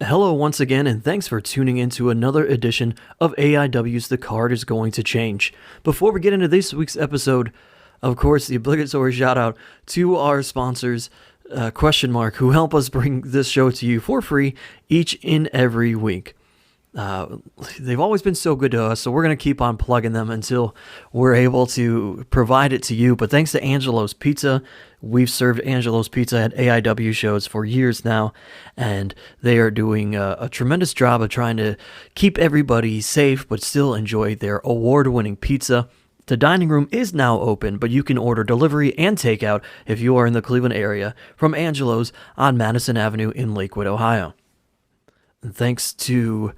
Hello once again, and thanks for tuning in to another edition of AIW's The Card is Going to Change. Before we get into this week's episode, of course, the obligatory shout out to our sponsors, who help us bring this show to you for free each and every week. They've always been so good to us, so we're going to keep on plugging them until we're able to provide it to you. But thanks to Angelo's Pizza, we've served Angelo's Pizza at AIW shows for years now, and they are doing a tremendous job of trying to keep everybody safe but still enjoy their award-winning pizza. The dining room is now open, but you can order delivery and takeout if you are in the Cleveland area from Angelo's on Madison Avenue in Lakewood, Ohio. And thanks to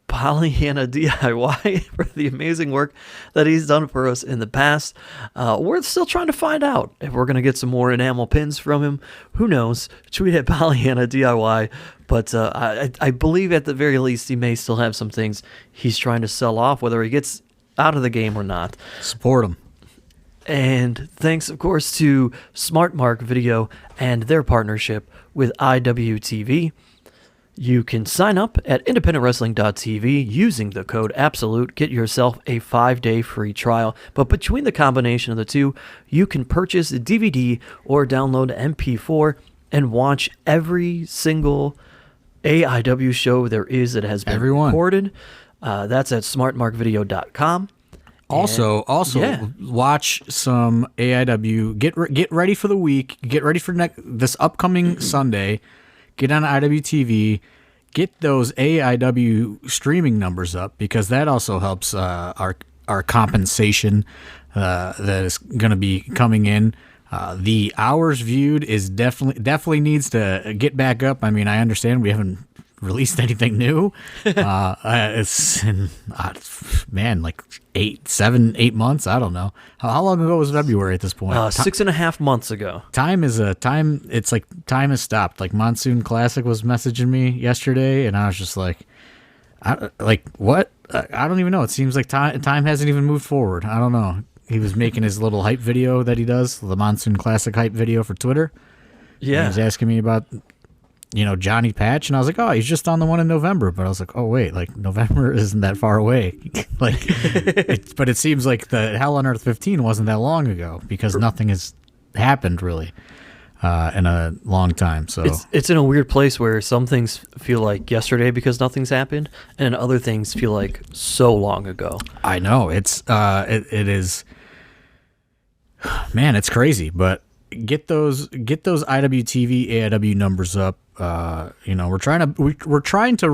Pollyanna DIY for the amazing work that he's done for us in the past. We're still trying to find out if we're going to get some more enamel pins from him. Who knows? Tweet at Pollyanna DIY. But I believe at the very least he may still have some things he's trying to sell off, whether he gets out of the game or not. Support him. And thanks, of course, to Smart Mark Video and their partnership with IWTV. You can sign up at independentwrestling.tv using the code ABSOLUTE. Get yourself a 5-day free trial. But between the combination of the two, you can purchase a DVD or download an MP4 and watch every single AIW show there is that has been recorded. That's at smartmarkvideo.com. Also, watch some AIW. Get ready for the week. Get ready for this upcoming Sunday. Get on IWTV, get those AIW streaming numbers up, because that also helps our compensation that is going to be coming in. The hours viewed is definitely needs to get back up. I mean, I understand we haven't released anything new. It's like 8 months. I don't know. How long ago was February at this point? 6.5 months ago. Time it's like time has stopped. Like Monsoon Classic was messaging me yesterday, and I was just like, what? I don't even know. It seems like time hasn't even moved forward. I don't know. He was making his little hype video that he does, the Monsoon Classic hype video for Twitter. Yeah. And he was asking me about Johnny Patch, and I was like, oh, he's just on the one in November. But I was like, oh, wait, like November isn't that far away. But it seems like the Hell on Earth 15 wasn't that long ago, because nothing has happened really in a long time. So it's in a weird place where some things feel like yesterday because nothing's happened, and other things feel like so long ago. I know it is, man, it's crazy. But get those IWTV AIW numbers up. We're trying to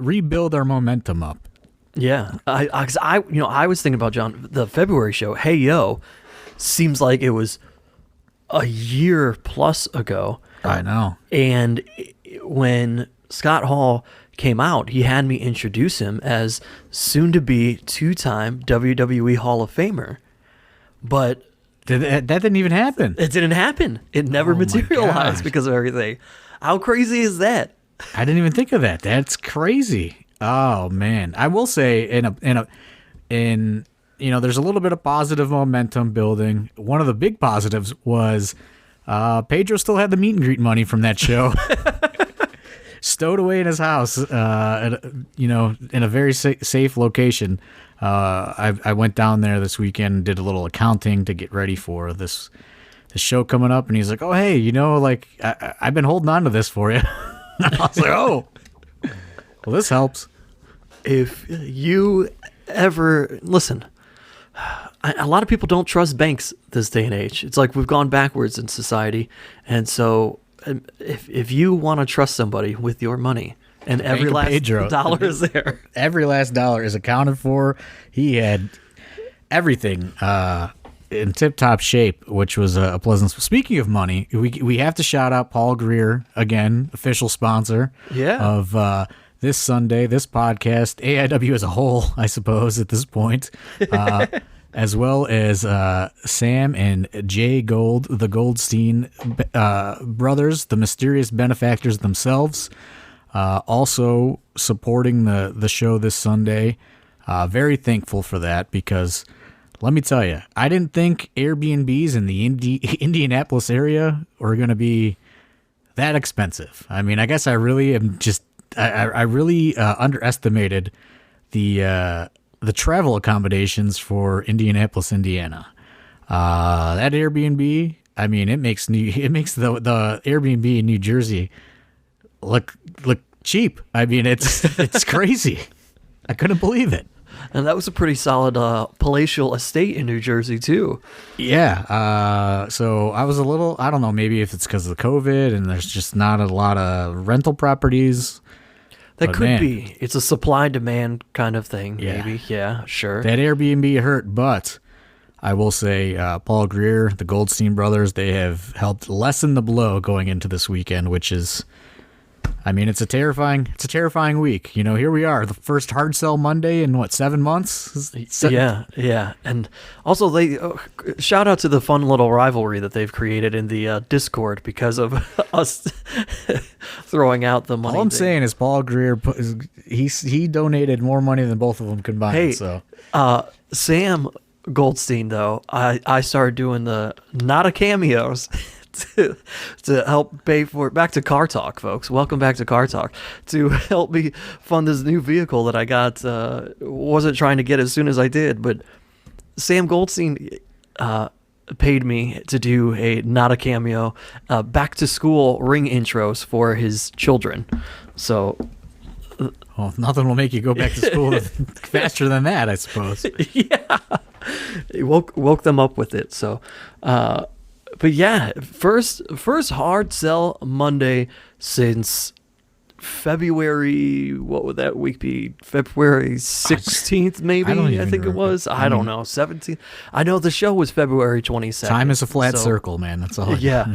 rebuild our momentum up. Yeah, I was thinking about, John, the February show. Hey Yo, seems like it was a year plus ago. I know. And when Scott Hall came out, he had me introduce him as soon to be 2-time WWE Hall of Famer, but that didn't even happen. It didn't happen. It never materialized because of everything. How crazy is that? I didn't even think of that. That's crazy. Oh man, I will say there's a little bit of positive momentum building. One of the big positives was Pedro still had the meet and greet money from that show stowed away in his house, in a very safe location. I went down there this weekend and did a little accounting to get ready for this show coming up, and he's like, oh, hey, I've been holding on to this for you. I was like, oh, well, this helps. If you ever listen, a lot of people don't trust banks this day and age. It's like we've gone backwards in society, and so if you want to trust somebody with your money, and every last dollar is there. Every last dollar is accounted for. He had everything in tip-top shape, which was a pleasant. Speaking of money, we have to shout out Paul Greer again, official sponsor of this Sunday, this podcast, AIW as a whole, I suppose, at this point, as well as Sam and Jay Gold, the Goldstein brothers, the mysterious benefactors themselves, also supporting the show this Sunday. Very thankful for that, because let me tell you, I didn't think Airbnbs in the Indianapolis area were going to be that expensive. I mean, I guess I really am just I really underestimated the travel accommodations for Indianapolis, Indiana. That Airbnb, I mean, it makes the Airbnb in New Jersey look cheap. I mean, it's crazy. I couldn't believe it. And that was a pretty solid palatial estate in New Jersey too. Yeah. So I was a little, I don't know, maybe if it's because of the COVID and there's just not a lot of rental properties. That could be. It's a supply-demand kind of thing, maybe. Yeah, sure. That Airbnb hurt, but I will say Paul Greer, the Goldstein brothers, they have helped lessen the blow going into this weekend, which is, I mean, it's a terrifying week. You know, here we are, the first hard sell Monday in 7 months? Yeah. And also, they shout out to the fun little rivalry that they've created in the Discord because of us throwing out the money. All I'm saying is Paul Greer, he donated more money than both of them combined. Hey, so Sam Goldstein, though, I started doing the not a cameos to help pay for it. Back to Car Talk, folks. Welcome back to Car Talk. To help me fund this new vehicle that I got, wasn't trying to get as soon as I did, but Sam Goldstein paid me to do a not a cameo back to school ring intros for his children. So well, nothing will make you go back to school faster than that, I suppose. Yeah, he woke them up with it. So but yeah, first hard sell Monday since February. What would that week be? February 16th, maybe. I think it was. I don't know. 17th. I know the show was February 22nd. Time is a flat circle, man. That's all. Yeah.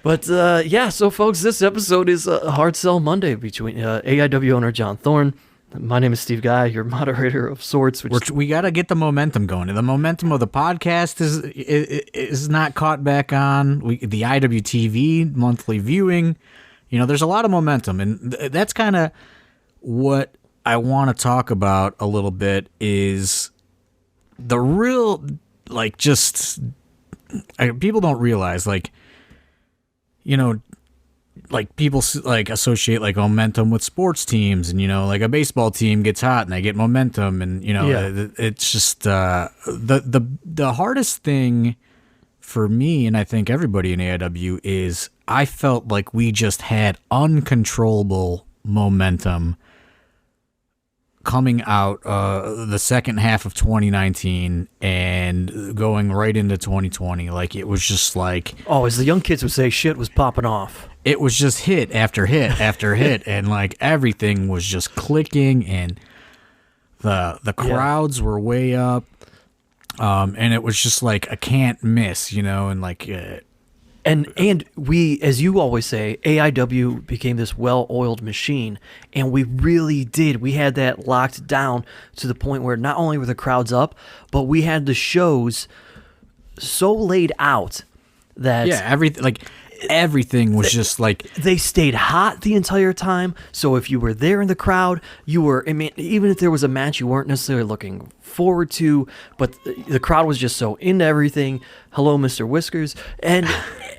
But yeah, so folks, this episode is a hard sell Monday between AIW owner John Thorne. My name is Steve Guy, your moderator of sorts. We got to get the momentum going. The momentum of the podcast is not caught back on. The IWTV monthly viewing, you know, there's a lot of momentum, and that's kind of what I want to talk about a little bit. Is the real people don't realize, like, you know, like people like associate like momentum with sports teams, and you know, like a baseball team gets hot and they get momentum, and you know, it's just the hardest thing for me, and I think everybody in AIW, is I felt like we just had uncontrollable momentum coming out the second half of 2019 and going right into 2020. Like, it was just like, as the young kids would say, shit was popping off. It was just hit after hit after hit, and like everything was just clicking, and the crowds were way up, and it was just like a can't miss, you know, and like. And we, as you always say, AIW became this well-oiled machine, and we really did. We had that locked down to the point where not only were the crowds up, but we had the shows so laid out that everything was just like, they stayed hot the entire time. So if you were there in the crowd, you were, I mean, even if there was a match you weren't necessarily looking forward to, but the crowd was just so into everything. Hello, Mr. Whiskers. And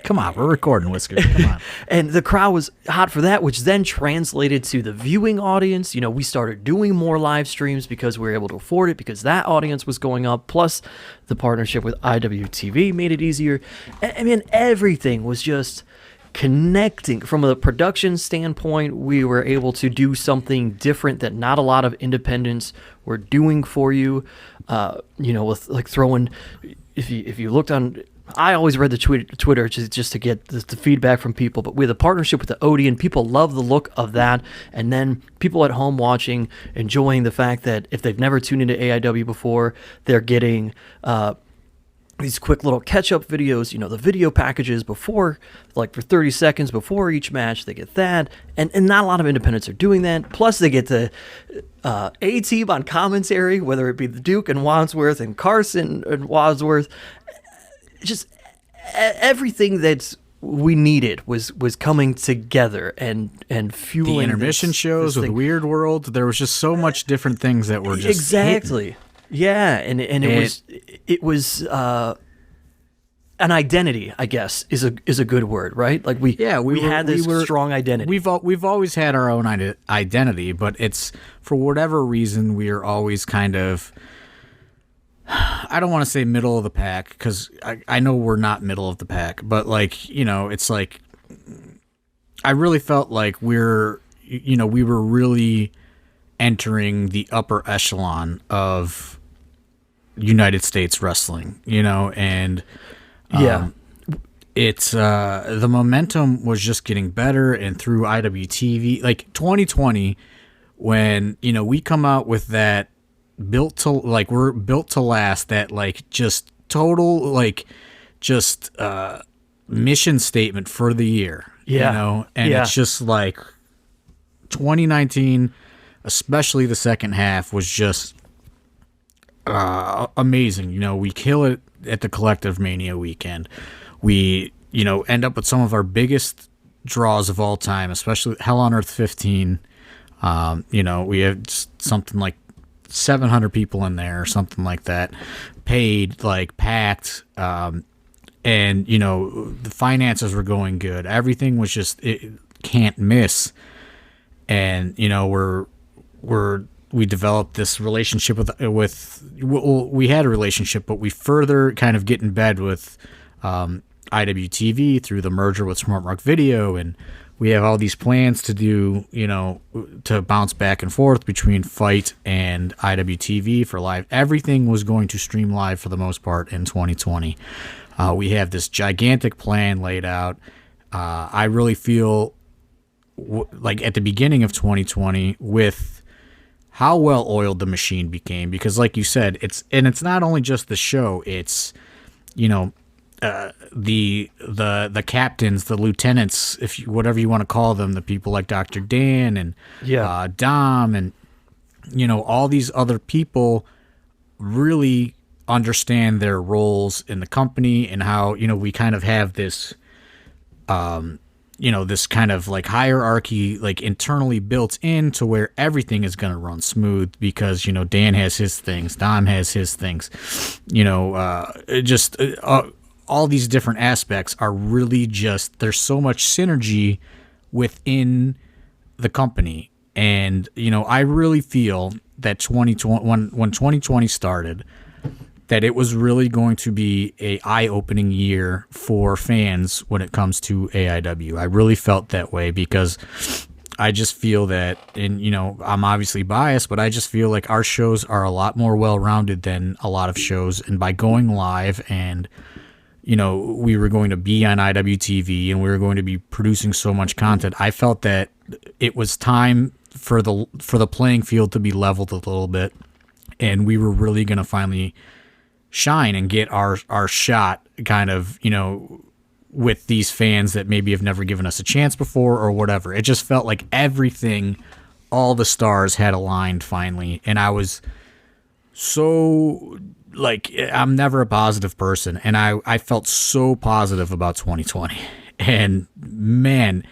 come on, we're recording, Whiskers. Come on. And the crowd was hot for that, which then translated to the viewing audience. You know, we started doing more live streams because we were able to afford it, because that audience was going up. Plus, the partnership with IWTV made it easier. I mean, everything was just connecting. From a production standpoint, we were able to do something different that not a lot of independents were doing for you. You know, with like throwing, if you looked on, I always read the Twitter just to get the feedback from people, but with a partnership with the Odeon, people love the look of that. And then people at home watching, enjoying the fact that if they've never tuned into AIW before, they're getting these quick little catch-up videos, you know, the video packages before, like for 30 seconds before each match, they get that. And not a lot of independents are doing that. Plus, they get the A-Team on commentary, whether it be the Duke and Wadsworth and Carson and Wadsworth. Just everything that we needed was coming together and fueling the intermission shows with Weird World. There was just so much different things that were just exactly hitting. Yeah, and it was an identity, I guess, is a good word, right? Like we had this strong identity. We've always had our own identity, but it's for whatever reason we are always kind of, I don't want to say middle of the pack, because I know we're not middle of the pack, but like, you know, it's like I really felt like we were really entering the upper echelon of United States wrestling, you know, and it's the momentum was just getting better, and through IWTV, like 2020, when, you know, we come out with that we're built to last, that like just total like just mission statement for the year, you know, and it's just like 2019, especially the second half, was just amazing. You know, we kill it at the Collective Mania weekend. We, you know, end up with some of our biggest draws of all time, especially Hell on Earth 15. You know, we have something like 700 people in there or something like that, paid, like packed. And, you know, the finances were going good. Everything was just, it can't miss. And, you know, we developed this relationship we had a relationship, but we further kind of get in bed with IWTV through the merger with Smart Mark Video, and we have all these plans to do, you know, to bounce back and forth between Fite and IWTV for live. Everything was going to stream live for the most part in 2020. We have this gigantic plan laid out. I really feel like at the beginning of 2020, with how well oiled the machine became, because like you said, it's not only just the show, it's, you know, the captains, the lieutenants, whatever you want to call them, the people like Dr. Dan and Dom, and, you know, all these other people really understand their roles in the company, and how, you know, we kind of have this you know, this kind of like hierarchy, like internally built in, to where everything is going to run smooth, because, you know, Dan has his things, Dom has his things, you know, all these different aspects are really just, there's so much synergy within the company. And, you know, I really feel that 2020, when 2020 started, that it was really going to be a eye-opening year for fans when it comes to AIW. I really felt that way, because I just feel that, and, you know, I'm obviously biased, but I just feel like our shows are a lot more well-rounded than a lot of shows. And by going live, and, you know, we were going to be on IWTV, and we were going to be producing so much content, I felt that it was time for the playing field to be leveled a little bit, and we were really going to finally shine and get our shot, kind of, you know, with these fans that maybe have never given us a chance before or whatever. It just felt like everything, all the stars had aligned finally. And I was so, like, I'm never a positive person, and I felt so positive about 2020. And man,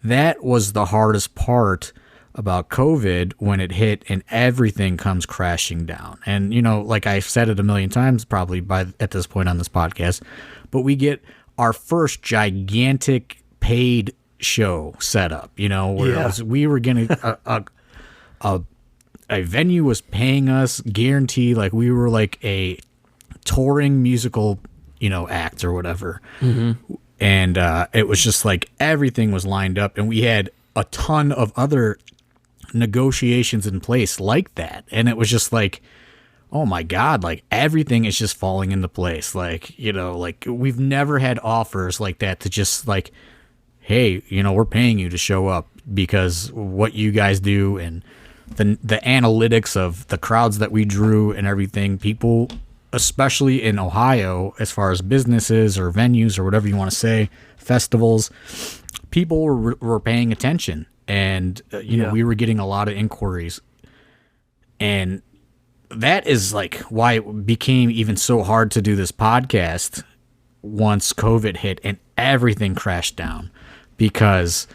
that was the hardest part about COVID, when it hit and everything comes crashing down. And, you know, like I've said it a million times probably at this point on this podcast, but we get our first gigantic paid show set up, you know, where we were getting a venue was paying us guaranteed, like we were like a touring musical, you know, act or whatever. Mm-hmm. And it was just like everything was lined up, and we had a ton of other negotiations in place like that, and it was just like, oh my god, like everything is just falling into place. Like, you know, like we've never had offers like that, to just like, hey, you know, we're paying you to show up because what you guys do, and the analytics of the crowds that we drew and everything. People, especially in Ohio, as far as businesses or venues or whatever you want to say, festivals, people were paying attention. And, you know, we were getting a lot of inquiries. And that is like why it became even so hard to do this podcast once COVID hit and everything crashed down. Because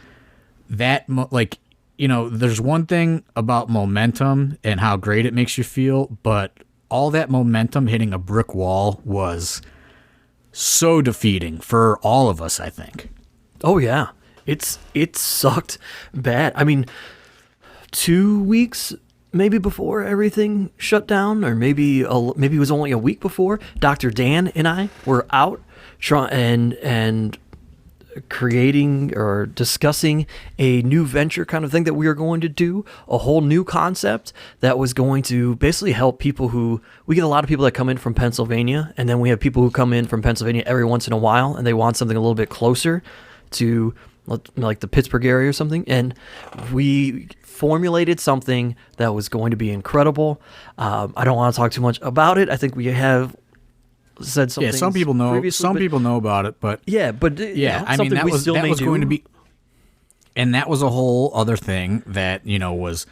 that, like, you know, there's one thing about momentum and how great it makes you feel, but all that momentum hitting a brick wall was so defeating for all of us, I think. Oh yeah, it sucked bad. I mean, 2 weeks maybe before everything shut down, or maybe it was only a week before. Dr. Dan and I were out and creating or discussing a new venture kind of thing that we were going to do, a whole new concept that was going to basically help people we get a lot of people that come in from Pennsylvania, and then we have people who come in from Pennsylvania every once in a while, and they want something a little bit closer to like the Pittsburgh area or something. And we formulated something that was going to be incredible. I don't want to talk too much about it. I think we have said something. Yeah, some people know. Some people know about it, but yeah, but I mean that was going to be, and that was a whole other thing that was.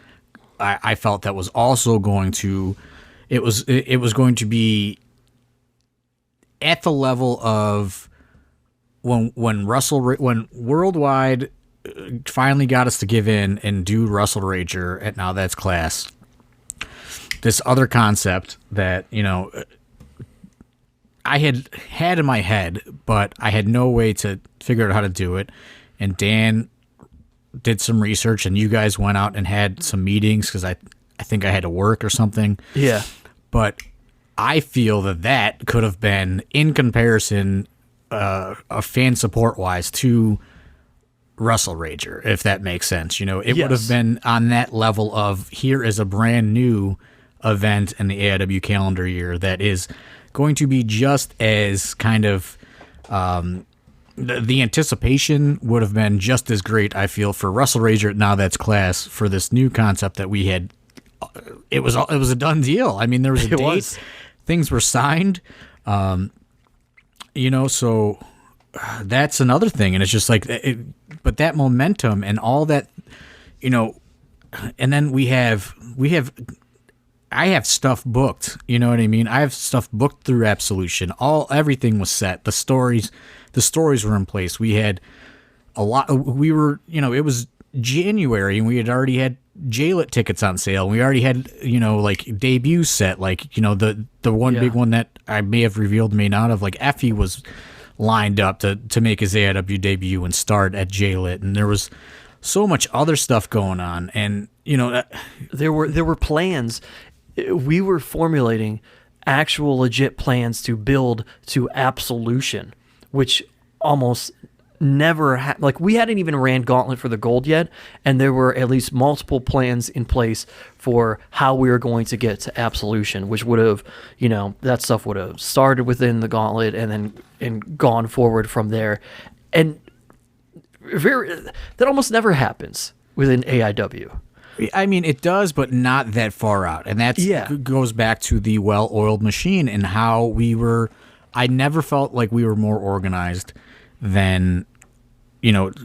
I felt that was also going to, it was going to be at the level of when Worldwide finally got us to give in and do Russell Rager at Now That's Class. This other concept that I had in my head, but I had no way to figure out how to do it. And Dan did some research, and you guys went out and had some meetings because I think I had to work or something. Yeah. But I feel that could have been, in comparison, fan support wise, to Russell Rager, if that makes sense. It would have been on that level of, here is a brand new event in the AIW calendar year that is going to be just as kind of the anticipation would have been just as great, I feel, for Russell Rager at Now That's Class for this new concept that we had. It was a done deal. I mean, there was a date. Things were signed. So that's another thing. And it's just like, but that momentum and all that, and then I have stuff booked, you know what I mean? I have stuff booked through Absolution. Everything was set. The stories were in place. We had a lot. We were, it was January, and we had already had J-Lit tickets on sale. We already had, like debuts set, like, the one big one that I may have revealed, may not have, like Effie was lined up to make his AIW debut and start at J-Lit, and there was so much other stuff going on, and there were plans. We were formulating actual legit plans to build to Absolution, which almost never like we hadn't even ran Gauntlet for the Gold yet, and there were at least multiple plans in place for how we were going to get to Absolution, which would have, that stuff would have started within the Gauntlet and gone forward from there. And that almost never happens within AIW. I mean, it does, but not that far out. And that goes back to the well-oiled machine and how we were. I never felt like we were more organized than,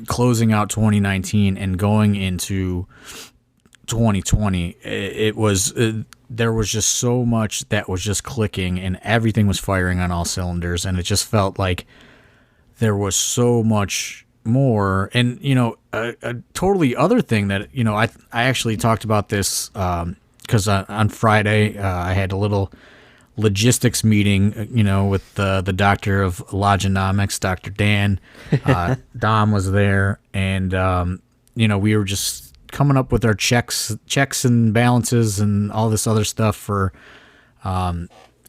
closing out 2019 and going into 2020. It was there was just so much that was just clicking, and everything was firing on all cylinders, and it just felt like there was so much more. And a totally other thing that I actually talked about this because on Friday I had a little logistics meeting with the doctor of Loginomics, Dr. Dan. Dom was there, and we were just coming up with our checks and balances and all this other stuff for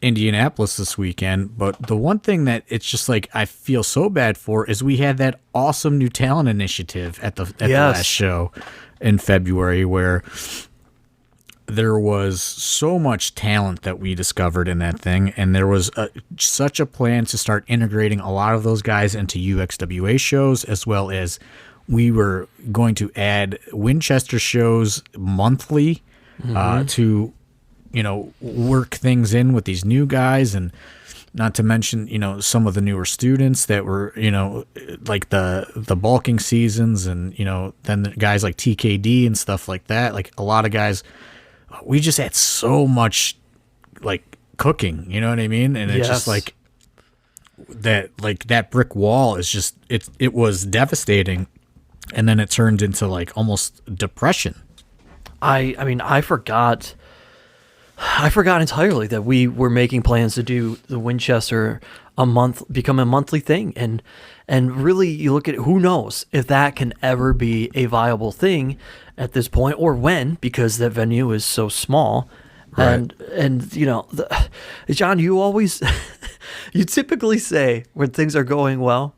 Indianapolis this weekend. But the one thing that it's just like I feel so bad for is we had that awesome new talent initiative at the last show in February, where there was so much talent that we discovered in that thing, and there was such a plan to start integrating a lot of those guys into UXWA shows, as well as we were going to add Winchester shows monthly to work things in with these new guys, and not to mention, some of the newer students that were, like the bulking seasons, and, then the guys like TKD and stuff like that. Like a lot of guys, we just had so much like cooking, you know what I mean? And it's just like that brick wall is just, it was devastating. And then it turned into like almost depression. I mean, I forgot I forgot entirely that we were making plans to do the Winchester become a monthly thing. And really, you look at it, who knows if that can ever be a viable thing at this point, or when, because that venue is so small. Right. And John, you always, you typically say when things are going well,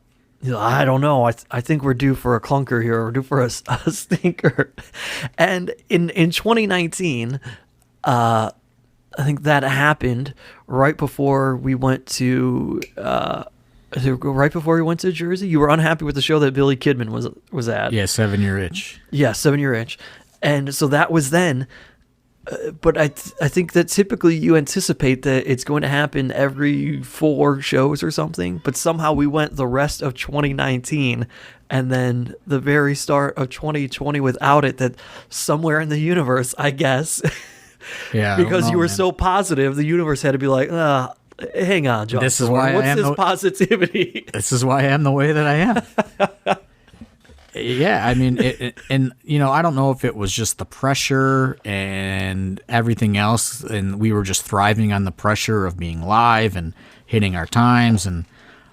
I don't know. I think we're due for a clunker here. We're due for a stinker. And in 2019, I think that happened right before we went to Jersey. You were unhappy with the show that Billy Kidman was at. Yeah, 7 Year Itch. Yeah, 7 Year Itch. And so that was then. But I think that typically you anticipate that it's going to happen every 4 shows or something. But somehow we went the rest of 2019 and then the very start of 2020 without it. That somewhere in the universe, I guess, Yeah, because you were so positive, the universe had to be like, hang on, John. This is why what's this positivity? This is why I am the way that I am. Yeah, I mean, and I don't know if it was just the pressure and everything else, and we were just thriving on the pressure of being live and hitting our times, and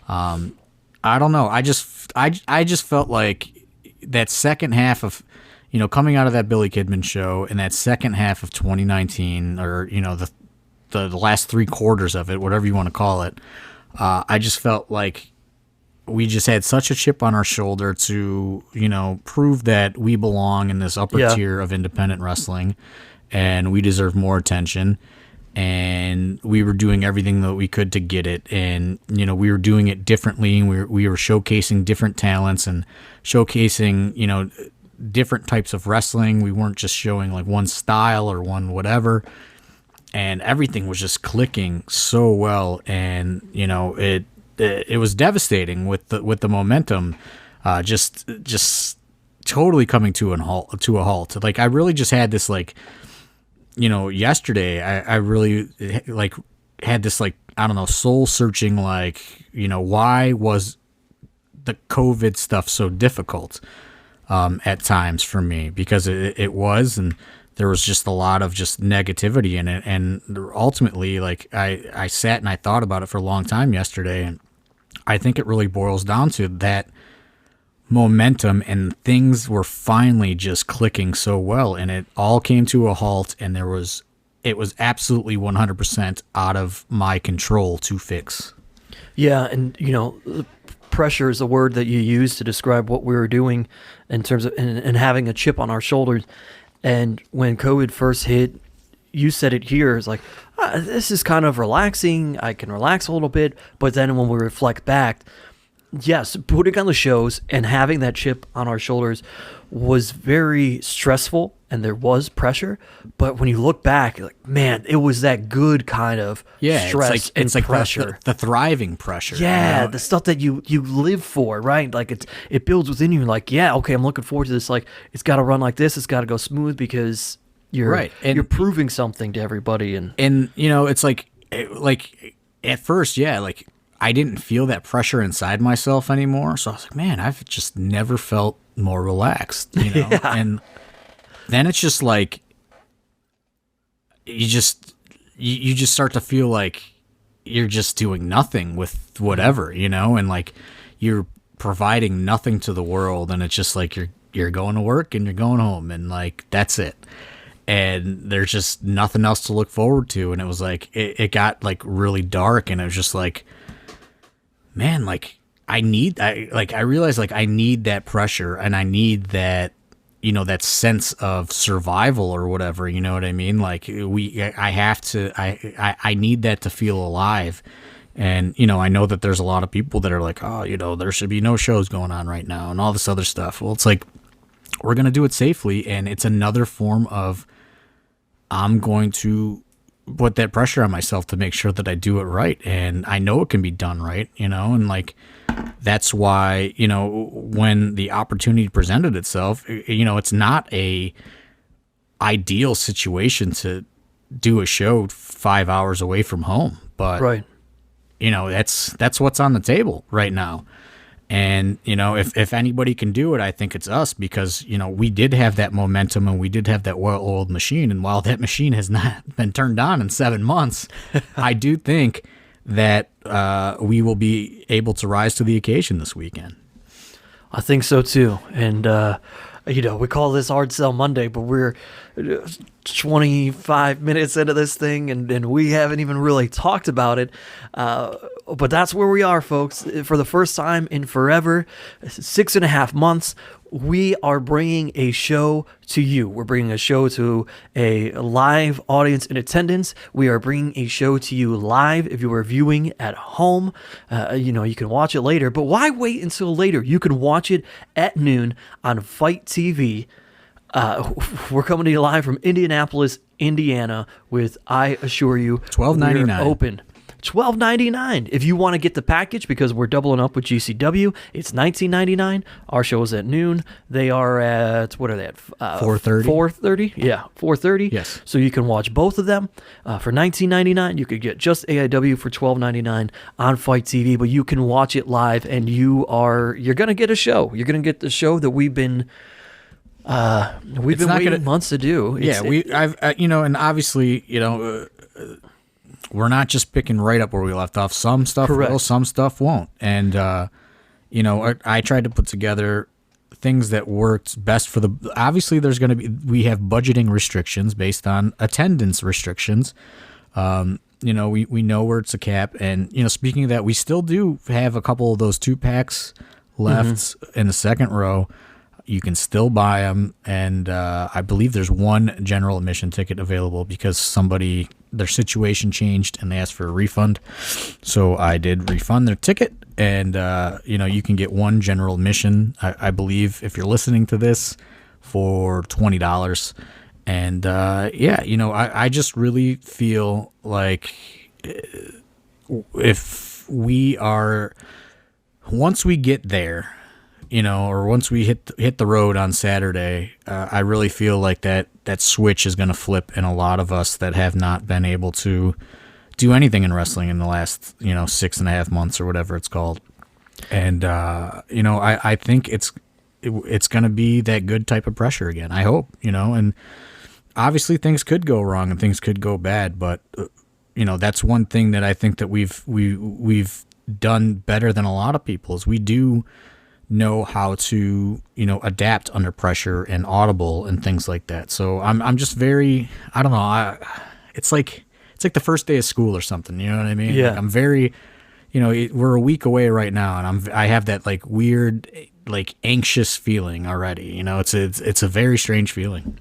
I don't know. I just felt like that second half of, coming out of that Billy Kidman show and that second half of 2019, or the last 3 quarters of it, whatever you want to call it, I just felt like we just had such a chip on our shoulder to, prove that we belong in this upper tier of independent wrestling and we deserve more attention. And we were doing everything that we could to get it. And, we were doing it differently. We were showcasing different talents and showcasing, different types of wrestling. We weren't just showing like one style or one whatever. And everything was just clicking so well. And, it was devastating with the momentum, just totally coming to a halt. Like I really just had this yesterday I really had this I don't know, soul searching, why was the COVID stuff so difficult at times for me, because it was, and there was just a lot of just negativity in it. And ultimately, I sat and I thought about it for a long time yesterday, and I think it really boils down to that momentum, and things were finally just clicking so well, and it all came to a halt, and it was absolutely 100% out of my control to fix. Yeah, and pressure is a word that you use to describe what we were doing in terms of and having a chip on our shoulders. And when COVID first hit, you said it here, it's like, this is kind of relaxing. I can relax a little bit. But then when we reflect back, yes, putting on the shows and having that chip on our shoulders was very stressful, and there was pressure. But when you look back, you're like, man, it was that good kind of stress and pressure. The thriving pressure. Yeah, the stuff that you live for, right? Like it builds within you. Like, yeah, okay, I'm looking forward to this. Like, it's got to run like this. It's got to go smooth because you're right. And you're proving something to everybody. And it's like at first, I didn't feel that pressure inside myself anymore. So I was like, man, I've just never felt more relaxed, Yeah. And then it's just like, you just start to feel like you're just doing nothing with whatever, and like you're providing nothing to the world. And it's just like, you're going to work and you're going home, and like, that's it. And there's just nothing else to look forward to. And it was like, it got like really dark, and it was just like, man, I realized I need that pressure, and I need that, that sense of survival or whatever, you know what I mean? Like I need that to feel alive. And, I know that there's a lot of people that are like, oh, there should be no shows going on right now and all this other stuff. Well, it's like, we're going to do it safely. And it's another form of, I'm going to put that pressure on myself to make sure that I do it right. And I know it can be done right, and that's why, when the opportunity presented itself, it's not a ideal situation to do a show 5 hours away from home, but right. That's what's on the table right now. And, if anybody can do it, I think it's us because, we did have that momentum and we did have that well-oiled machine. And while that machine has not been turned on in 7 months, I do think that we will be able to rise to the occasion this weekend. I think so too. And, we call this Hard Sell Monday, but we're 25 minutes into this thing and we haven't even really talked about it. But that's where we are, folks. For the first time in forever, 6.5 months, we are bringing a show to you. We're bringing a show to a live audience in attendance. We are bringing a show to you live. If you are viewing at home, you can watch it later. But why wait until later? You can watch it at noon on Fite TV. We're coming to you live from Indianapolis, Indiana, with, I assure you, $12.99 open. $12.99. If you want to get the package, because we're doubling up with GCW, it's $19.99. Our show is at noon. They are at, what are they at? 4:30. 4:30? Yeah, 4:30. Yes. So you can watch both of them for $19.99. You could get just AIW for $12.99 on Fite TV, but you can watch it live, and you're going to get a show. You're going to get the show that we've been waiting months to do. And obviously, we're not just picking right up where we left off. Some stuff will, some stuff won't. And, I tried to put together things that worked best for obviously there's going to we have budgeting restrictions based on attendance restrictions. We know where it's a cap. And, speaking of that, we still do have a couple of those 2-packs left in the second row. You can still buy them, and I believe there's one general admission ticket available because their situation changed and they asked for a refund. So I did refund their ticket, and you can get one general admission, I believe, if you're listening to this, for $20. And I just really feel like if we are, once we get there, or once we hit the road on Saturday, I really feel like that switch is going to flip in a lot of us that have not been able to do anything in wrestling in the last, 6.5 months or whatever it's called. And, I think it's going to be that good type of pressure again. I hope, and obviously things could go wrong and things could go bad, but, that's one thing that I think that we've done better than a lot of people is we do know how to, adapt under pressure and audible and things like that. So I'm just very, I don't know. It's like the first day of school or something. You know what I mean? Yeah. Like I'm very, we're a week away right now, and I have that like weird, like anxious feeling already. It's a very strange feeling.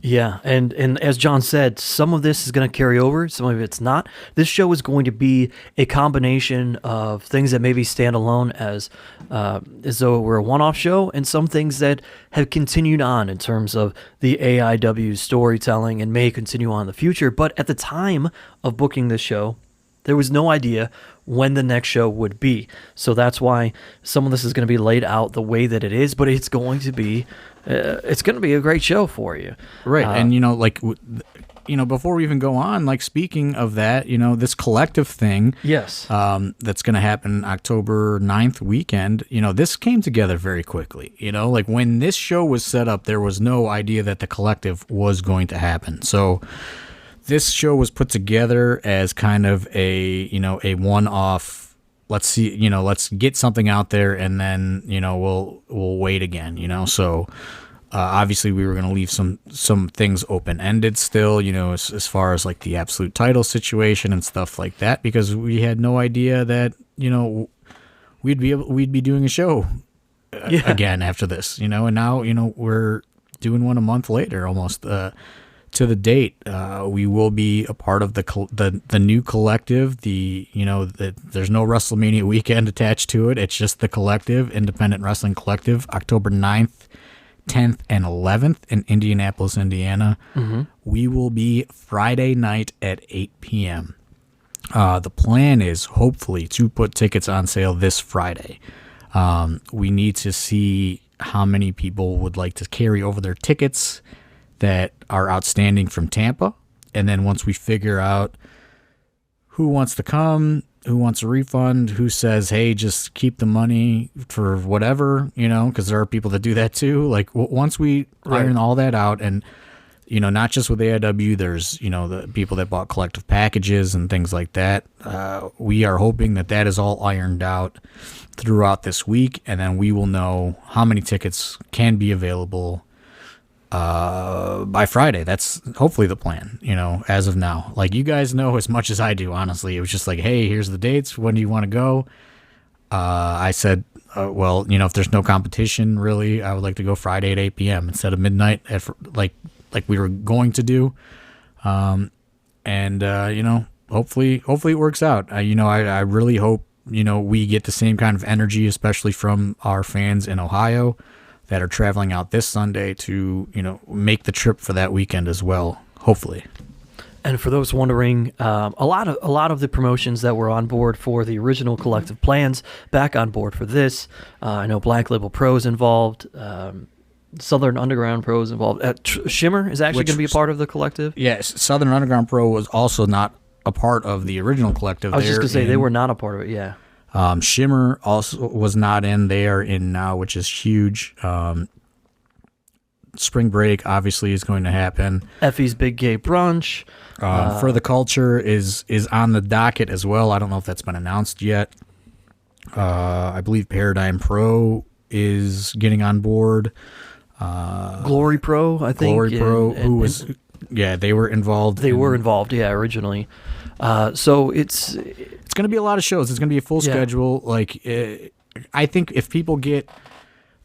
Yeah, and as John said, some of this is going to carry over, some of it's not. This show is going to be a combination of things that maybe stand alone as though we're a one-off show, and some things that have continued on in terms of the AIW storytelling and may continue on in the future. But at the time of booking this show, there was no idea when the next show would be. So that's why some of this is going to be laid out the way that it is, but it's going to be a great show for you. Right. And, before we even go on, like speaking of that, this collective thing. Yes. That's going to happen October 9th weekend. This came together very quickly. Like when this show was set up, there was no idea that the collective was going to happen. So this show was put together as kind of a one-off. Let's see, let's get something out there, and then we'll wait again. So obviously we were going to leave some things open-ended still. As far as like the absolute title situation and stuff like that, because we had no idea that we'd be doing a show again after this. And now we're doing one a month later almost. To the date, we will be a part of the new collective. There's no WrestleMania weekend attached to it. It's just the collective, Independent Wrestling Collective, October 9th, 10th, and 11th in Indianapolis, Indiana. Mm-hmm. We will be Friday night at 8 p.m. The plan is hopefully to put tickets on sale this Friday. We need to see how many people would like to carry over their tickets that are outstanding from Tampa. And then once we figure out who wants to come, who wants a refund, who says, hey, just keep the money for whatever, because there are people that do that too. Like once we iron all that out, and not just with AIW, there's the people that bought collective packages and things like that. We are hoping that is all ironed out throughout this week, and then we will know how many tickets can be available by Friday. That's hopefully the plan, as of now. Like, you guys know as much as I do, honestly. It was just like, hey, here's the dates. When do you want to go? I said, well, if there's no competition, really, I would like to go Friday at 8 p.m. instead of midnight, like we were going to do. Hopefully it works out. I really hope, we get the same kind of energy, especially from our fans in Ohio that are traveling out this Sunday to, make the trip for that weekend as well, hopefully. And for those wondering, a lot of the promotions that were on board for the original collective plans back on board for this. I know Black Label Pro is involved. Southern Underground Pro is involved. Shimmer is actually going to be a part of the collective. Yes, Southern Underground Pro was also not a part of the original collective. I was just going to say they were not a part of it. Yeah. Shimmer also was not in. They are in now, which is huge. Spring Break obviously is going to happen. Effie's Big Gay Brunch. For the Culture is on the docket as well. I don't know if that's been announced yet. I believe Paradigm Pro is getting on board. Glory Pro, I think. Glory Pro, they were involved. They were involved, originally. So it's going to be a lot of shows. It's going to be a full schedule. Like, I think if people get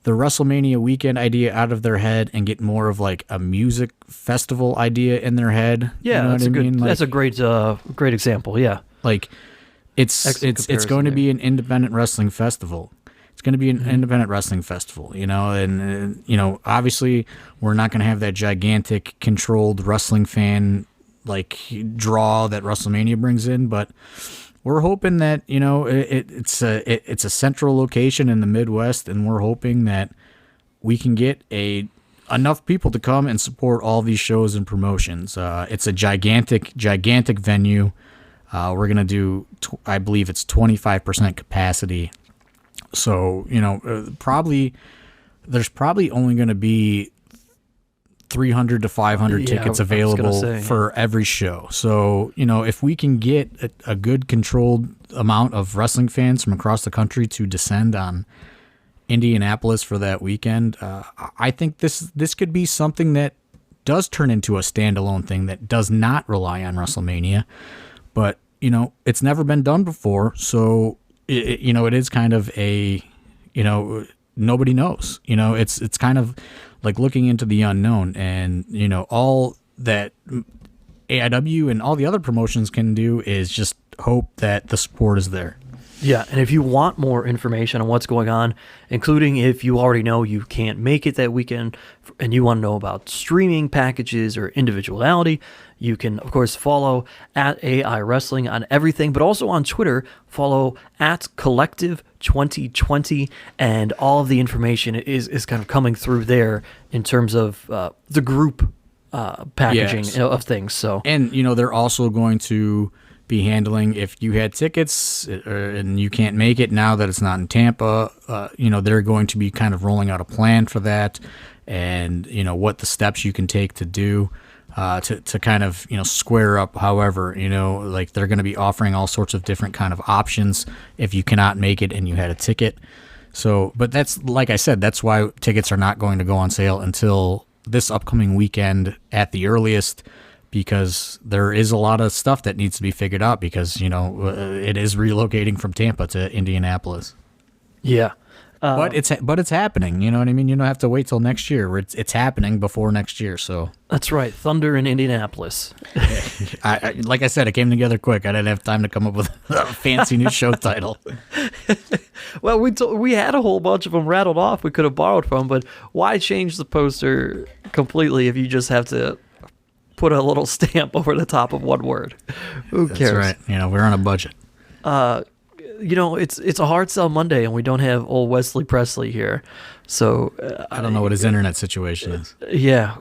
the WrestleMania weekend idea out of their head and get more of like a music festival idea in their head, that's a good. Like, that's a great example. Yeah, like it's going to be an independent wrestling festival. It's going to be an independent wrestling festival, and obviously we're not going to have that gigantic controlled wrestling fan like draw that WrestleMania brings in, but we're hoping that it's a central location in the Midwest, and we're hoping that we can get enough people to come and support all these shows and promotions. It's a gigantic venue. We're gonna do, I believe it's 25% capacity. So there's probably only going to be 300 to 500 tickets available for every show. So, if we can get a good controlled amount of wrestling fans from across the country to descend on Indianapolis for that weekend, I think this could be something that does turn into a standalone thing that does not rely on WrestleMania. But, it's never been done before. So, it is kind of a, nobody knows. It's kind of like looking into the unknown, and all that AIW and all the other promotions can do is just hope that the support is there. Yeah, and if you want more information on what's going on, including if you already know you can't make it that weekend and you want to know about streaming packages or individuality, you can, of course, follow at AI Wrestling on everything, but also on Twitter, follow at Collective 2020, and all of the information is kind of coming through there in terms of the group packaging of things. So, and, they're also going to be handling if you had tickets and you can't make it now that it's not in Tampa, they're going to be kind of rolling out a plan for that, and what the steps you can take to do to kind of square up. However, like they're going to be offering all sorts of different kind of options if you cannot make it and you had a ticket. So, but that's, like I said, that's why tickets are not going to go on sale until this upcoming weekend at the earliest, because there is a lot of stuff that needs to be figured out because, it is relocating from Tampa to Indianapolis. Yeah. But it's happening. You know what I mean? You don't have to wait till next year. It's happening before next year. So that's right. Thunder in Indianapolis. I like I said, it came together quick. I didn't have time to come up with a fancy new show title. Well, we had a whole bunch of them rattled off we could have borrowed from, but why change the poster completely if you just have to put a little stamp over the top of one word? Who cares? That's right. We're on a budget. it's a hard sell Monday, and we don't have old Wesley Presley here, so I don't know what his internet situation is. Yeah,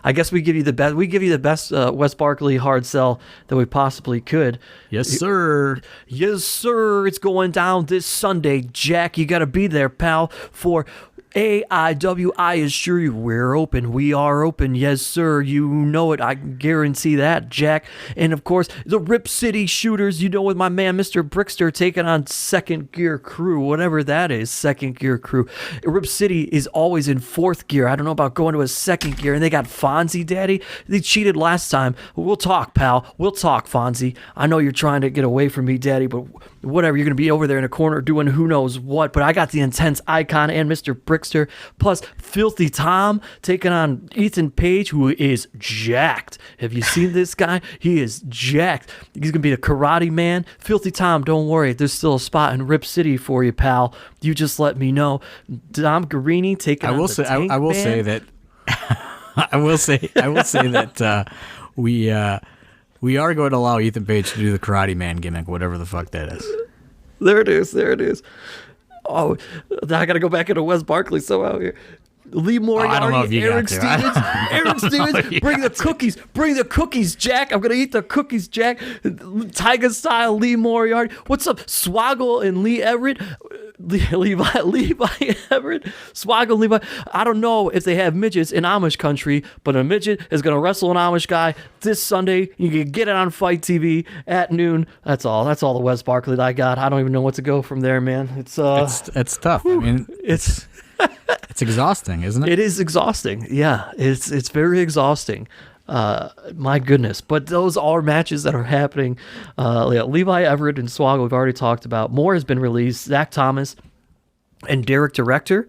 I guess we give you the best. We give you the best Wes Barkley hard sell that we possibly could. Yes, sir. Yes, sir. It's going down this Sunday, Jack. You got to be there, pal, for AIW. I assure you, we're open. We are open. Yes, sir. You know it. I guarantee that, Jack. And, of course, the Rip City Shooters, with my man, Mr. Brickster, taking on Second Gear Crew, whatever that is, Second Gear Crew. Rip City is always in fourth gear. I don't know about going to a second gear. And they got Fonzie, Daddy. They cheated last time. We'll talk, pal. We'll talk, Fonzie. I know you're trying to get away from me, Daddy, but whatever. You're going to be over there in a corner doing who knows what. But I got the Intense Icon and Mr. Brickster, plus Filthy Tom taking on Ethan Page, who is jacked. Have you seen this guy? He is jacked. He's going to be a karate man. Filthy Tom, don't worry. There's still a spot in Rip City for you, pal. You just let me know. Dom Guarini taking on the Tank I will Band. say that I will say that we are going to allow Ethan Page to do the Karate Man gimmick, whatever the fuck that is. There it is. Oh, now I got to go back into Wes Barkley somehow here. Lee Moriarty, I don't know if you Eric got to. Stevens, bring the cookies, Jack. I'm gonna eat the cookies, Jack. Tiger style, Lee Moriarty. What's up, Swaggle and Lee Everett? Levi Everett, Swaggle, Levi. I don't know if they have midgets in Amish country, but a midget is gonna wrestle an Amish guy this Sunday. You can get it on Fite TV at noon. That's all. That's all the Wes Barkley that I got. I don't even know what to go from there, man. It's tough. Whew, I mean, it's exhausting, isn't it? It is exhausting. Yeah, it's very exhausting. My goodness. But those are matches that are happening. Levi Everett and Swaggle, we've already talked about. More has been released. Zach Thomas and Derek Director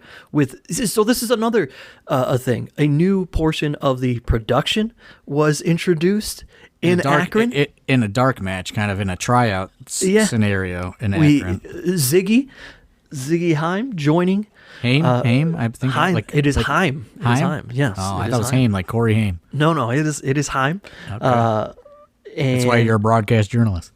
so this is another a thing. A new portion of the production was introduced in Akron. In a dark match, kind of in a tryout scenario in Akron. Ziggy Heim joining. Haim, I think. Haim. It is Haim. Haim? Yes. Oh, I thought it was Haim, like Corey Haim. No, it is Haim. Okay. That's why you're a broadcast journalist.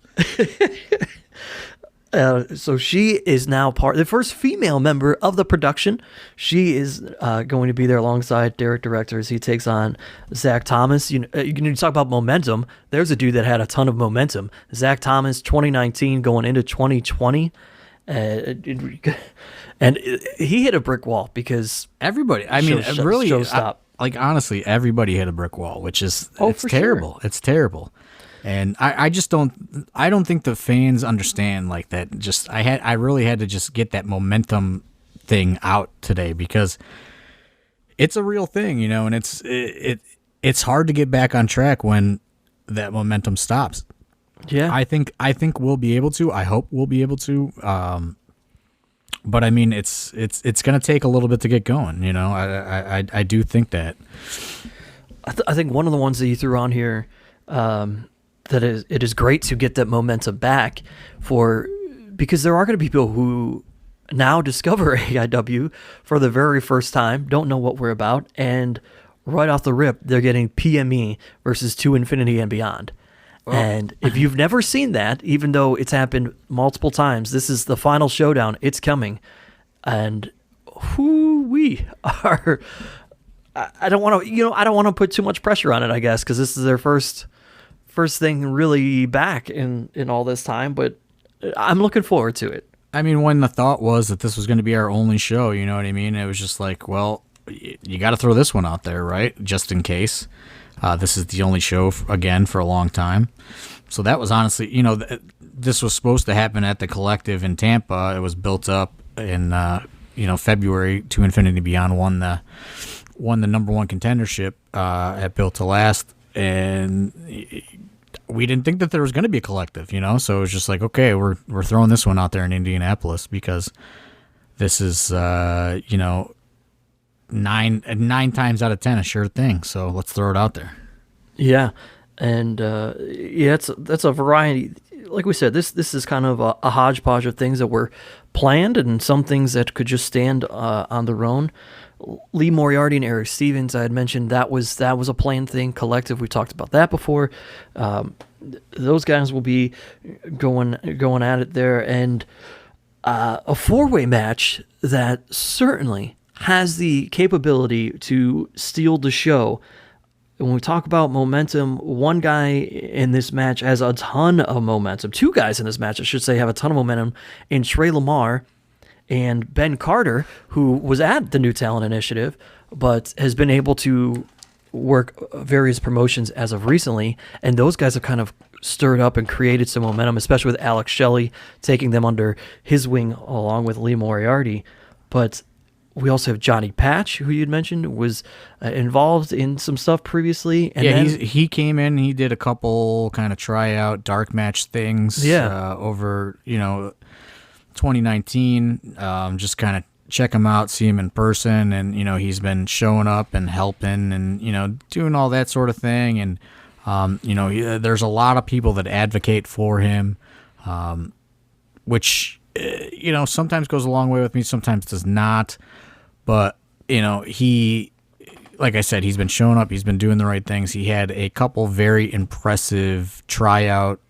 So she is now the first female member of the production. She is going to be there alongside Derek Director as he takes on Zach Thomas. You talk about momentum. There's a dude that had a ton of momentum. Zach Thomas, 2019 going into 2020. And he hit a brick wall because everybody, honestly, everybody hit a brick wall, which is it's terrible. Sure. It's terrible. And I just don't think the fans understand like that. I really had to just get that momentum thing out today because it's a real thing, and it's hard to get back on track when that momentum stops. Yeah, I think we'll be able to. I hope we'll be able to. But I mean, it's going to take a little bit to get going. I do think that. I think one of the ones that you threw on here, that it is great to get that momentum back because there are going to be people who now discover AIW for the very first time, don't know what we're about, and right off the rip, they're getting PME versus To Infinity and Beyond. And if you've never seen that, even though it's happened multiple times, this is the final showdown. It's coming. And we are... I don't want to put too much pressure on it, I guess, because this is their first thing really back in all this time. But I'm looking forward to it. I mean, when the thought was that this was going to be our only show, you know what I mean? It was just like, well, you got to throw this one out there, right? Just in case. This is the only show, again, for a long time. So that was honestly, this was supposed to happen at the Collective in Tampa. It was built up in, February. To Infinity Beyond won the number one contendership at Built to Last. And we didn't think that there was going to be a Collective, So it was just like, okay, we're throwing this one out there in Indianapolis because this is, 9 times out of 10 a sure thing, so let's throw it out there. Yeah, and that's a variety. Like we said, this is kind of a hodgepodge of things that were planned and some things that could just stand on their own. Lee Moriarty and Eric Stevens, I had mentioned that was a planned thing. Collective, we talked about that before. Those guys will be going at it there, and a 4-way match that certainly has the capability to steal the show. When we talk about momentum, one guy in this match has a ton of momentum. Two guys in this match, I should say, have a ton of momentum, in Trey Lamar and Ben Carter, who was at the New Talent Initiative, but has been able to work various promotions as of recently, and those guys have kind of stirred up and created some momentum, especially with Alex Shelley taking them under his wing along with Lee Moriarty. But we also have Johnny Patch, who you'd mentioned was involved in some stuff previously. And then, he came in, he did a couple kind of tryout dark match things over, 2019, just kind of check him out, see him in person, and, he's been showing up and helping and, doing all that sort of thing. And, there's a lot of people that advocate for him, which, sometimes goes a long way with me, sometimes does not. But, he, like I said, he's been showing up. He's been doing the right things. He had a couple very impressive tryout,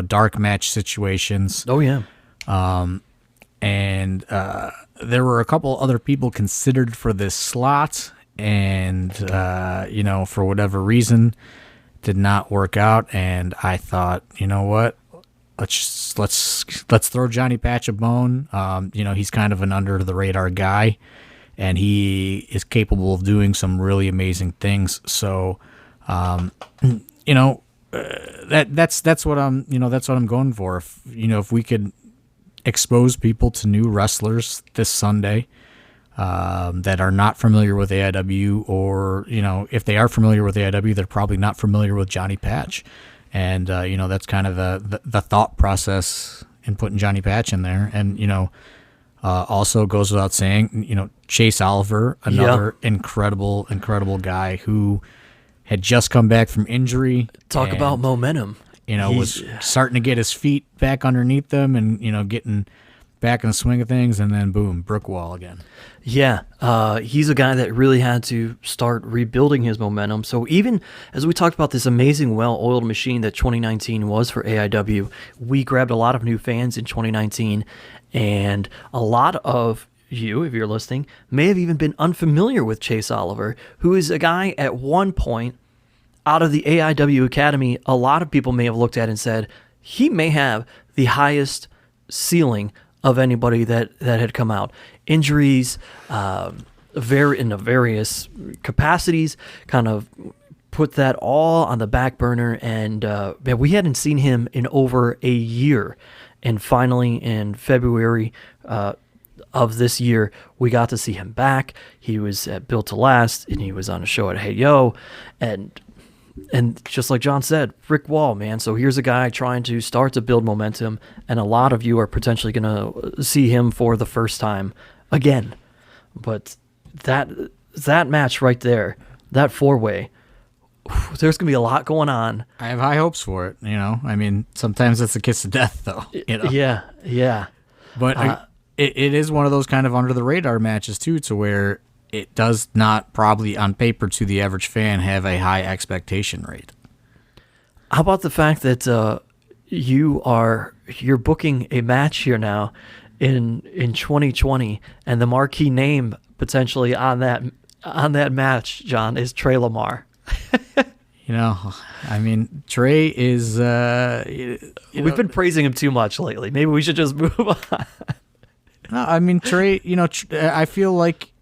dark match situations. Oh, yeah. And there were a couple other people considered for this slot. And, for whatever reason, did not work out. And I thought, you know what? Let's throw Johnny Patch a bone. He's kind of an under the radar guy, and he is capable of doing some really amazing things. So, that's what I'm going for. If we could expose people to new wrestlers this Sunday that are not familiar with AIW, or if they are familiar with AIW, they're probably not familiar with Johnny Patch. And, that's kind of the thought process in putting Johnny Patch in there. And, also goes without saying, Chase Oliver, another incredible guy who had just come back from injury. Talk about momentum. Was starting to get his feet back underneath them and, getting back in the swing of things, and then boom, brick wall again. Yeah, he's a guy that really had to start rebuilding his momentum. So even as we talked about this amazing, well-oiled machine that 2019 was for AIW, we grabbed a lot of new fans in 2019, and a lot of you, if you're listening, may have even been unfamiliar with Chase Oliver, who is a guy at one point out of the AIW Academy, a lot of people may have looked at and said, he may have the highest ceiling of anybody that had come out. Injuries, in the various capacities, kind of put that all on the back burner, and we hadn't seen him in over a year. And finally, in February of this year, we got to see him back. He was at Built to Last, and he was on a show at Hey Yo, and just like John said, brick wall, man. So here's a guy trying to start to build momentum, and a lot of you are potentially going to see him for the first time again. But that match right there, that 4-way, there's going to be a lot going on. I have high hopes for it, sometimes it's a kiss of death, though. Yeah. But it is one of those kind of under-the-radar matches, too, to where it does not probably on paper to the average fan have a high expectation rate. How about the fact that you're booking a match here now in 2020, and the marquee name potentially on that match, John, is Trey Lamar. Trey is we've been praising him too much lately. Maybe we should just move on. No, Trey, I feel like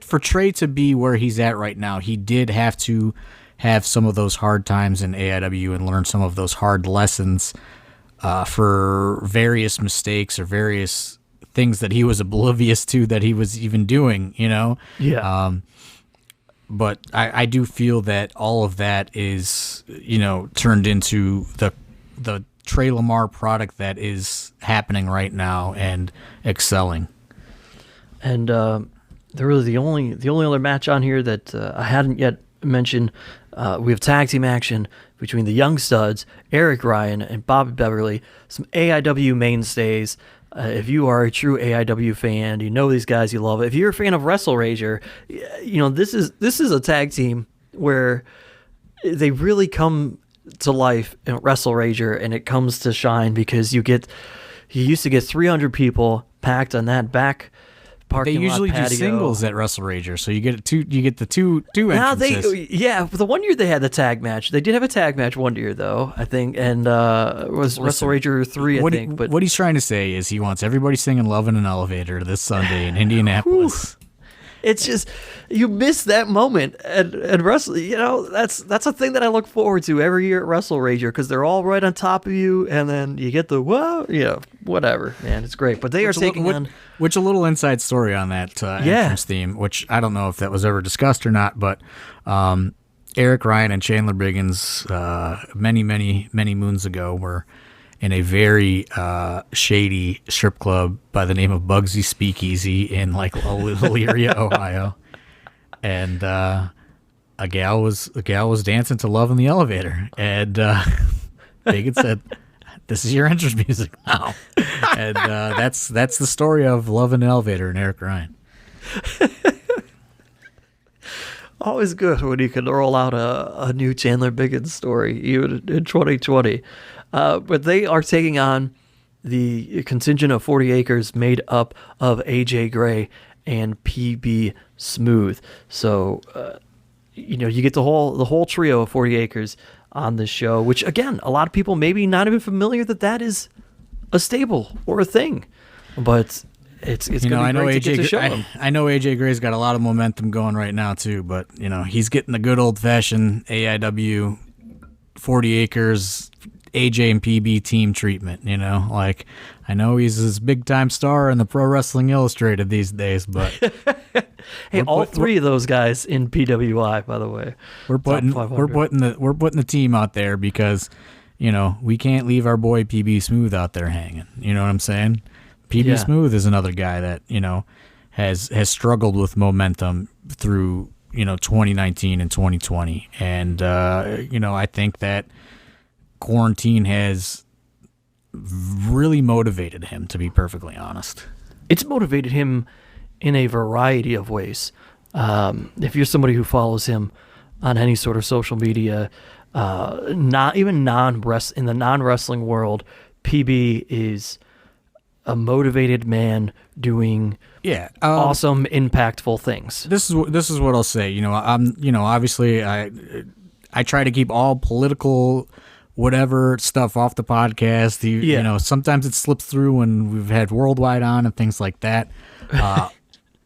for Trey to be where he's at right now, he did have to have some of those hard times in AIW and learn some of those hard lessons for various mistakes or various things that he was oblivious to that he was even doing, Yeah. But I do feel that all of that is, turned into the Trey Lamar product that is happening right now and excelling. And there was the only other match on here that I hadn't yet mentioned. We have tag team action between the Young Studs, Eric Ryan, and Bobby Beverly, some AIW mainstays If you are a true AIW fan, you know these guys, you love it. If you're a fan of Wrestle Rager, this is a tag team where they really come to life in Wrestle Rager, and it comes to shine because you used to get 300 people packed on that back parking lot patio. They usually do singles at Wrestle Rager, so you get the two entrances. The one year they had the tag match. They did have a tag match one year though, I think, and it was Wrestle Rager 3, I think. But what he's trying to say is he wants everybody singing "Love in an Elevator" this Sunday in Indianapolis. It's just, you miss that moment at wrestling. That's a thing that I look forward to every year at Wrestle Rager, because they're all right on top of you, and then you get the whatever, man. It's great. But they are taking on. Which a little inside story on that entrance theme, which I don't know if that was ever discussed or not, but Eric Ryan and Chandler Biggins many, many, many moons ago were in a very shady strip club by the name of Bugsy Speakeasy in like Elyria, Ohio, and a gal was dancing to "Love in the Elevator," and Biggins said, "This is your entrance music now," and that's the story of "Love in the Elevator" and Eric Ryan. Always good when you can roll out a new Chandler Biggins story, even in 2020. But they are taking on the contingent of 40 Acres made up of AJ Gray and PB Smooth. So, you get the whole trio of 40 Acres on this show, which, again, a lot of people maybe not even familiar that is a stable or a thing. But it's going to be great to get to show them. I know AJ Gray's got a lot of momentum going right now, too, but, he's getting the good old-fashioned AIW 40 Acres AJ and PB team treatment, like I know he's this big time star in the Pro Wrestling Illustrated these days, but hey, all three of those guys in PWI, by the way, we're putting the team out there because we can't leave our boy PB Smooth out there hanging. You know what I'm saying? PB Smooth is another guy that has struggled with momentum through 2019 and 2020, and I think that quarantine has really motivated him, to be perfectly honest. It's motivated him in a variety of ways. If you're somebody who follows him on any sort of social media, not even in the non-wrestling world, PB is a motivated man doing awesome, impactful things. This is what I'll say. Obviously I try to keep all political whatever stuff off the podcast. Sometimes it slips through when we've had Worldwide on and things like that.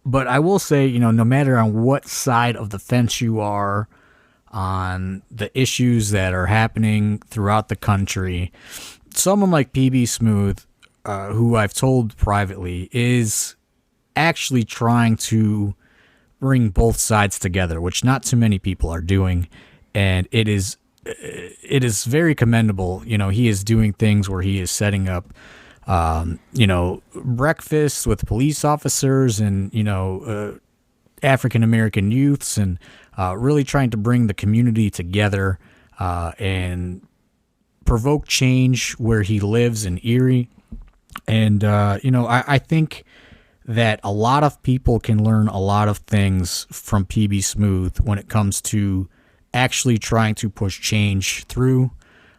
But I will say, no matter on what side of the fence you are on the issues that are happening throughout the country, someone like PB Smooth, who I've told privately, is actually trying to bring both sides together, which not too many people are doing. And it is very commendable. He is doing things where he is setting up, breakfasts with police officers and, African-American youths, and really trying to bring the community together and provoke change where he lives in Erie. And, I think that a lot of people can learn a lot of things from PB Smooth when it comes to actually trying to push change through.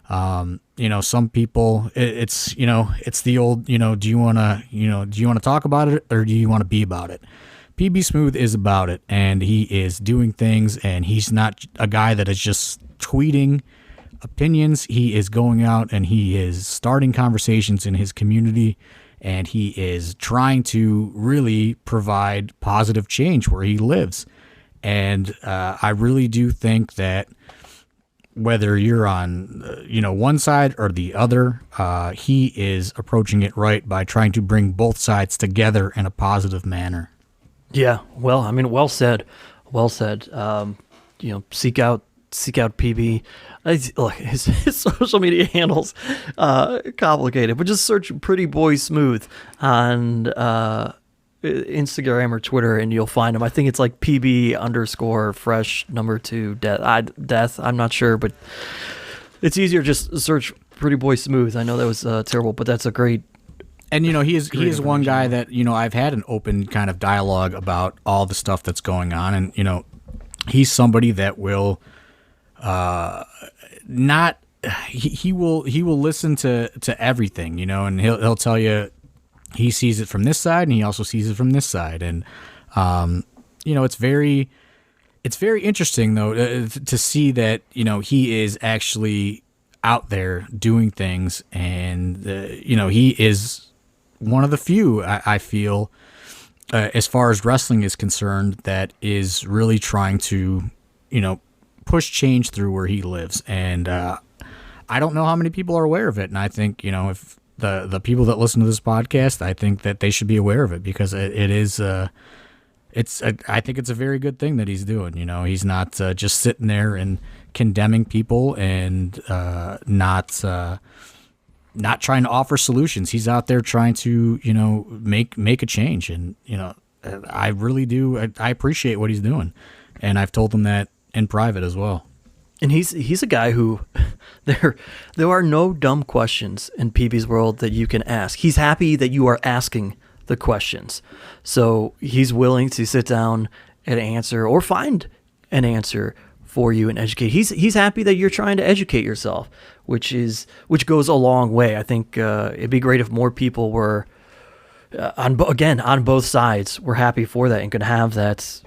Some people, it's the old, do you want to talk about it or do you want to be about it? PB Smooth is about it, and he is doing things, and he's not a guy that is just tweeting opinions. He is going out and he is starting conversations in his community, and he is trying to really provide positive change where he lives. And I really do think that whether you're on, one side or the other, he is approaching it right by trying to bring both sides together in a positive manner. Yeah, well, well said. Well said. Seek out PB. Look, his social media handles complicated, but just search Pretty Boy Smooth on Instagram or Twitter, and you'll find him. I think it's like PB_fresh2 death. I'm not sure, but it's easier just search Pretty Boy Smooth. I know that was terrible, but that's a great And he is one guy information. that I've had an open kind of dialogue about all the stuff that's going on, and he's somebody that will not he will listen to everything, and he'll tell you he sees it from this side and he also sees it from this side, and it's very interesting though to see that he is actually out there doing things, and he is one of the few I feel as far as wrestling is concerned that is really trying to push change through where he lives, and I don't know how many people are aware of it, and I think if the people that listen to this podcast, I think that they should be aware of it, because it is I think it's a very good thing that he's doing. He's not just sitting there and condemning people and not trying to offer solutions. He's out there trying to make a change, and I really do. I appreciate what he's doing, and I've told him that in private as well. And he's a guy who there are no dumb questions in PB's world that you can ask. He's happy that you are asking the questions. So he's willing to sit down and answer or find an answer for you and educate. He's happy that you're trying to educate yourself, which goes a long way. I think it'd be great if more people were on both sides. We're happy for that and could have that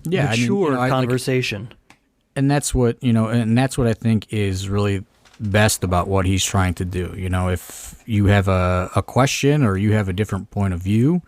mature conversation. And that's what I think is really best about what he's trying to do. If you have a question or you have a different point of view,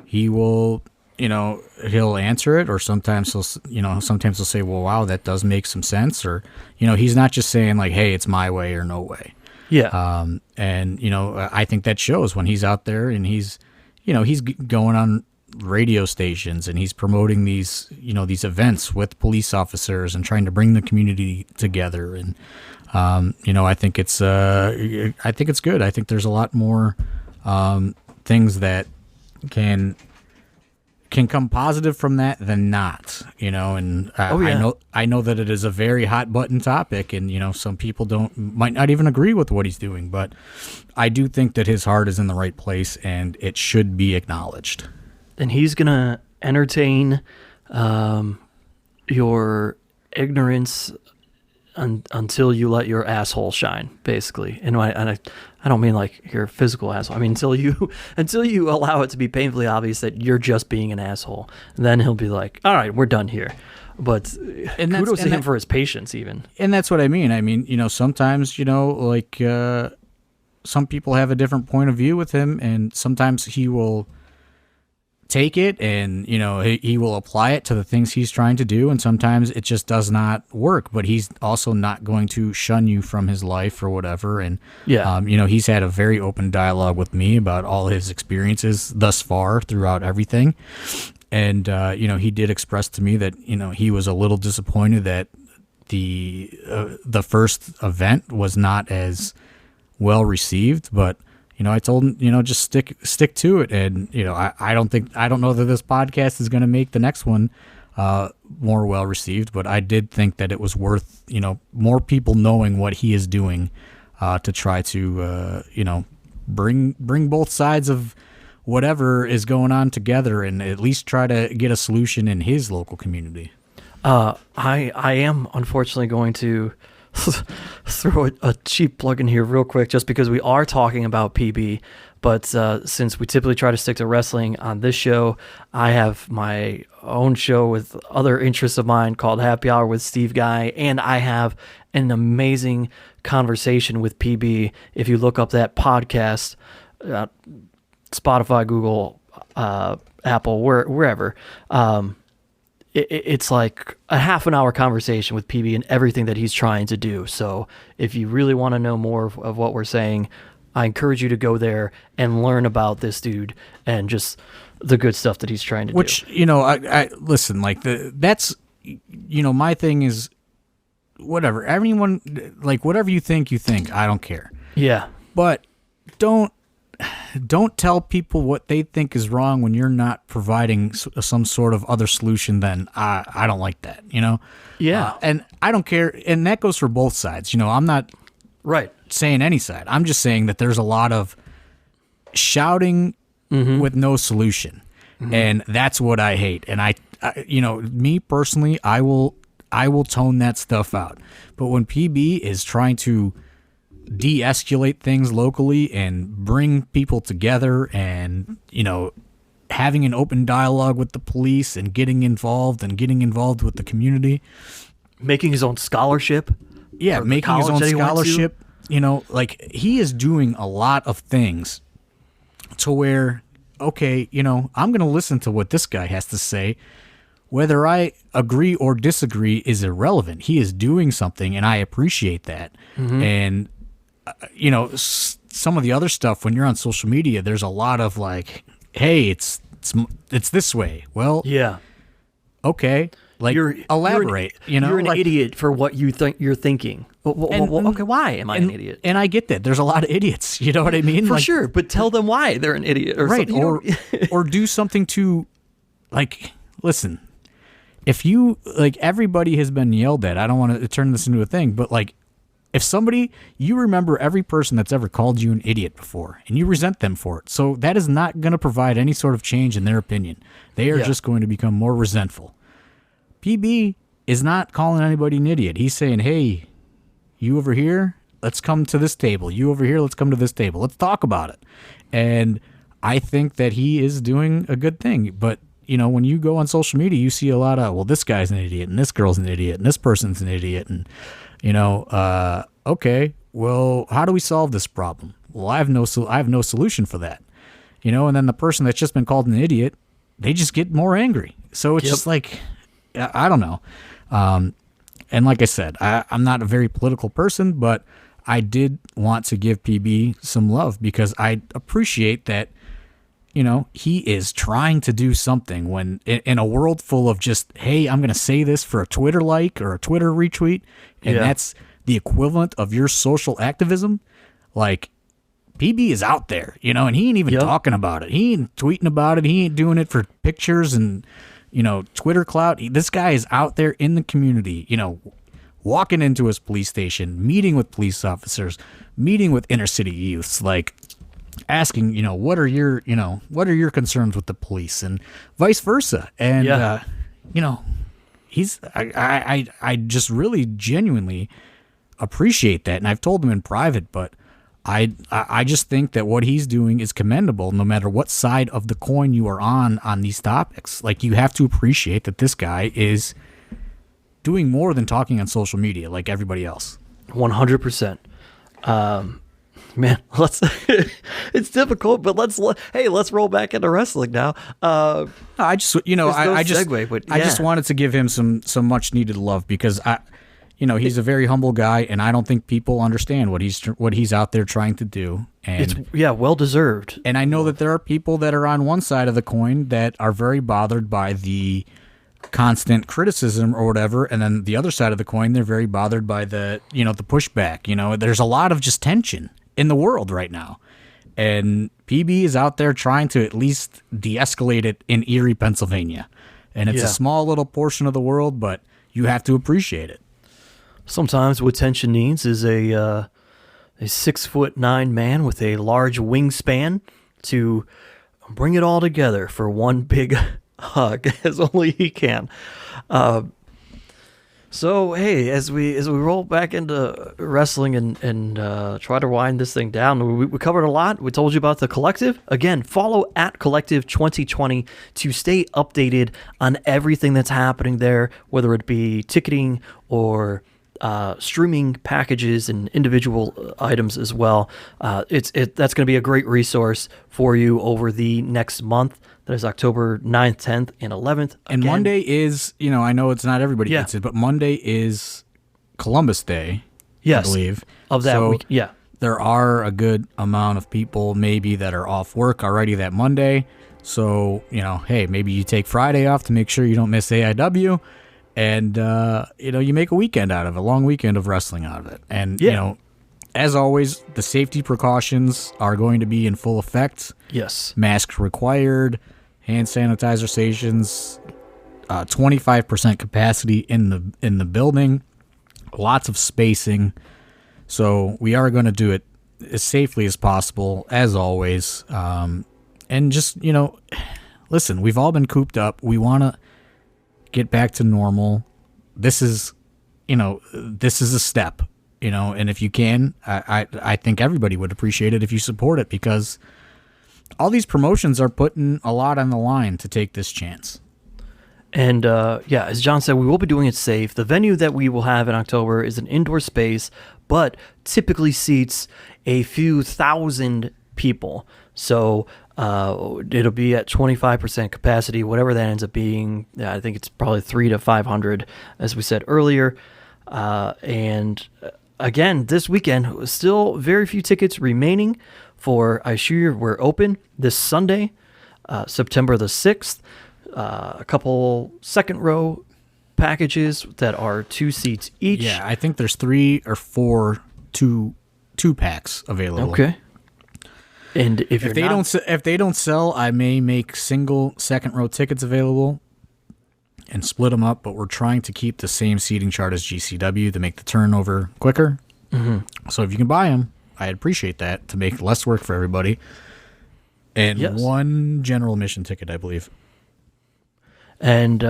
he will, he'll answer it, or sometimes he'll say, well, wow, that does make some sense. Or, he's not just saying like, hey, it's my way or no way. Yeah. And I think that shows when he's out there and he's going on radio stations and he's promoting these events with police officers and trying to bring the community together. And I think it's good. I think there's a lot more things that can come positive from that than not. And I know that it is a very hot button topic, and some people might not even agree with what he's doing, but I do think that his heart is in the right place and it should be acknowledged. And he's going to entertain your ignorance until you let your asshole shine, basically. And I don't mean like your physical asshole. I mean until you allow it to be painfully obvious that you're just being an asshole. And then he'll be like, all right, we're done here. But kudos to him for his patience even. And that's what I mean. I mean, sometimes, some people have a different point of view with him, and sometimes he will take it and he will apply it to the things he's trying to do, and sometimes it just does not work, but he's also not going to shun you from his life or whatever. And he's had a very open dialogue with me about all his experiences thus far throughout everything, and he did express to me that he was a little disappointed that the first event was not as well received, but I told him, just stick to it. And, I don't know that this podcast is going to make the next one more well received, but I did think that it was worth, more people knowing what he is doing to try to, bring both sides of whatever is going on together and at least try to get a solution in his local community. I am unfortunately going to throw a cheap plug in here real quick, just because we are talking about PB, but since we typically try to stick to wrestling on this show, I have my own show with other interests of mine called Happy Hour with Steve Guy, and I have an amazing conversation with PB. If you look up that podcast, Spotify, Google, Apple, wherever, it's like a half an hour conversation with PB and everything that he's trying to do. So if you really want to know more of what we're saying, I encourage you to go there and learn about this dude and just the good stuff that he's trying to do. Which, I listen, like that's, my thing is whatever. Everyone, like whatever you think, I don't care. Yeah. But don't tell people what they think is wrong when you're not providing some sort of other solution. Then I don't like that, Yeah. And I don't care. And that goes for both sides. I'm not right saying any side. I'm just saying that there's a lot of shouting with no solution. And that's what I hate. And I me personally, I will tone that stuff out. But when PB is trying to de-escalate things locally and bring people together and, having an open dialogue with the police and getting involved with the community. Making his own scholarship. Yeah, making his own scholarship. He is doing a lot of things to where, okay, I'm going to listen to what this guy has to say. Whether I agree or disagree is irrelevant. He is doing something, and I appreciate that. And, some of the other stuff, when you're on social media, there's a lot of like, hey, it's this way. Well, yeah. Okay. Like, elaborate. You're an idiot for what you think you're thinking. Okay, why am I an idiot? And I get that. There's a lot of idiots. You know what I mean? For sure, but tell them why they're an idiot. Or right, or do something to, like, listen, if you, like, everybody has been yelled at. I don't want to turn this into a thing, but, like, if somebody, you remember every person that's ever called you an idiot before, and you resent them for it. So that is not going to provide any sort of change in their opinion. They are just going to become more resentful. PB is not calling anybody an idiot. He's saying, hey, you over here, let's come to this table. You over here, let's come to this table. Let's talk about it. And I think that he is doing a good thing. But, when you go on social media, you see a lot of, well, this guy's an idiot, and this girl's an idiot, and this person's an idiot. And, okay, well, how do we solve this problem? Well, I have no solution for that. And then the person that's just been called an idiot, they just get more angry. So it's just like, I don't know. And like I said, I'm not a very political person, but I did want to give PB some love because I appreciate that, he is trying to do something when in a world full of just, hey, I'm going to say this for a Twitter like or a Twitter retweet. And that's the equivalent of your social activism. Like, PB is out there, and he ain't even talking about it. He ain't tweeting about it. He ain't doing it for pictures and, Twitter clout. This guy is out there in the community, walking into his police station, meeting with police officers, meeting with inner city youths, like asking, what are your concerns with the police and vice versa. And, I just really genuinely appreciate that. And I've told him in private, but I just think that what he's doing is commendable no matter what side of the coin you are on these topics. Like, you have to appreciate that this guy is doing more than talking on social media like everybody else. 100%. Man, it's difficult, but let's roll back into wrestling now. I just wanted to give him some much needed love because he's a very humble guy, and I don't think people understand what he's out there trying to do. And it's well deserved. And I know that there are people that are on one side of the coin that are very bothered by the constant criticism or whatever, and then the other side of the coin, they're very bothered by the the pushback. There's a lot of just tension in the world right now, and PB is out there trying to at least de-escalate it in Erie, Pennsylvania, and it's a small little portion of the world, but you have to appreciate it. Sometimes what tension needs is a 6'9" man with a large wingspan to bring it all together for one big hug, as only he can. So hey, as we roll back into wrestling and try to wind this thing down, we covered a lot. We told you about the Collective. Again, follow at Collective 2020 to stay updated on everything that's happening there, whether it be ticketing or streaming packages and individual items as well. That's going to be a great resource for you over the next month. That is October 9th, 10th, and 11th. And Monday is, I know it's not everybody gets it, but Monday is Columbus Day, I believe. Of that week, yeah. There are a good amount of people maybe that are off work already that Monday. So, hey, maybe you take Friday off to make sure you don't miss AIW. And, you make a weekend out of it, a long weekend of wrestling out of it. And, as always, the safety precautions are going to be in full effect. Yes. Masks required, hand sanitizer stations, 25% capacity in the building, lots of spacing. So we are going to do it as safely as possible, as always. And just, listen, we've all been cooped up. We want to get back to normal. This is a step, and if you can, I think everybody would appreciate it if you support it, because all these promotions are putting a lot on the line to take this chance. And as John said, we will be doing it safe. The venue that we will have in October is an indoor space, but typically seats a few thousand people. So it'll be at 25% capacity, whatever that ends up being. I think it's probably 300 to 500, as we said earlier. And again, this weekend, still very few tickets remaining for I Assure You We're Open this Sunday, September the 6th. A couple second row packages that are 2 seats each. Yeah, I think there's 3 or 4 two packs available. Okay. And if they don't sell, I may make single second row tickets available and split them up. But we're trying to keep the same seating chart as GCW to make the turnover quicker. Mm-hmm. So if you can buy them, I'd appreciate that, to make less work for everybody. And one general admission ticket, I believe. And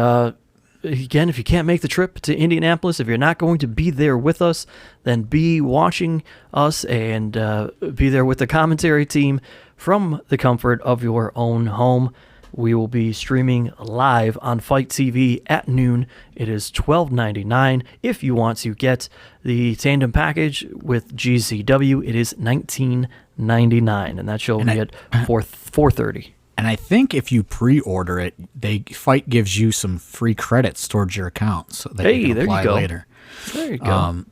again, if you can't make the trip to Indianapolis, if you're not going to be there with us, then be watching us and be there with the commentary team from the comfort of your own home. We will be streaming live on Fite TV at noon. It is $12.99. If you want to get the tandem package with GCW, it is $19.99, and that show will be at 4:30. And I think if you pre-order it, Fite gives you some free credits towards your account, so that you can apply later. There you go.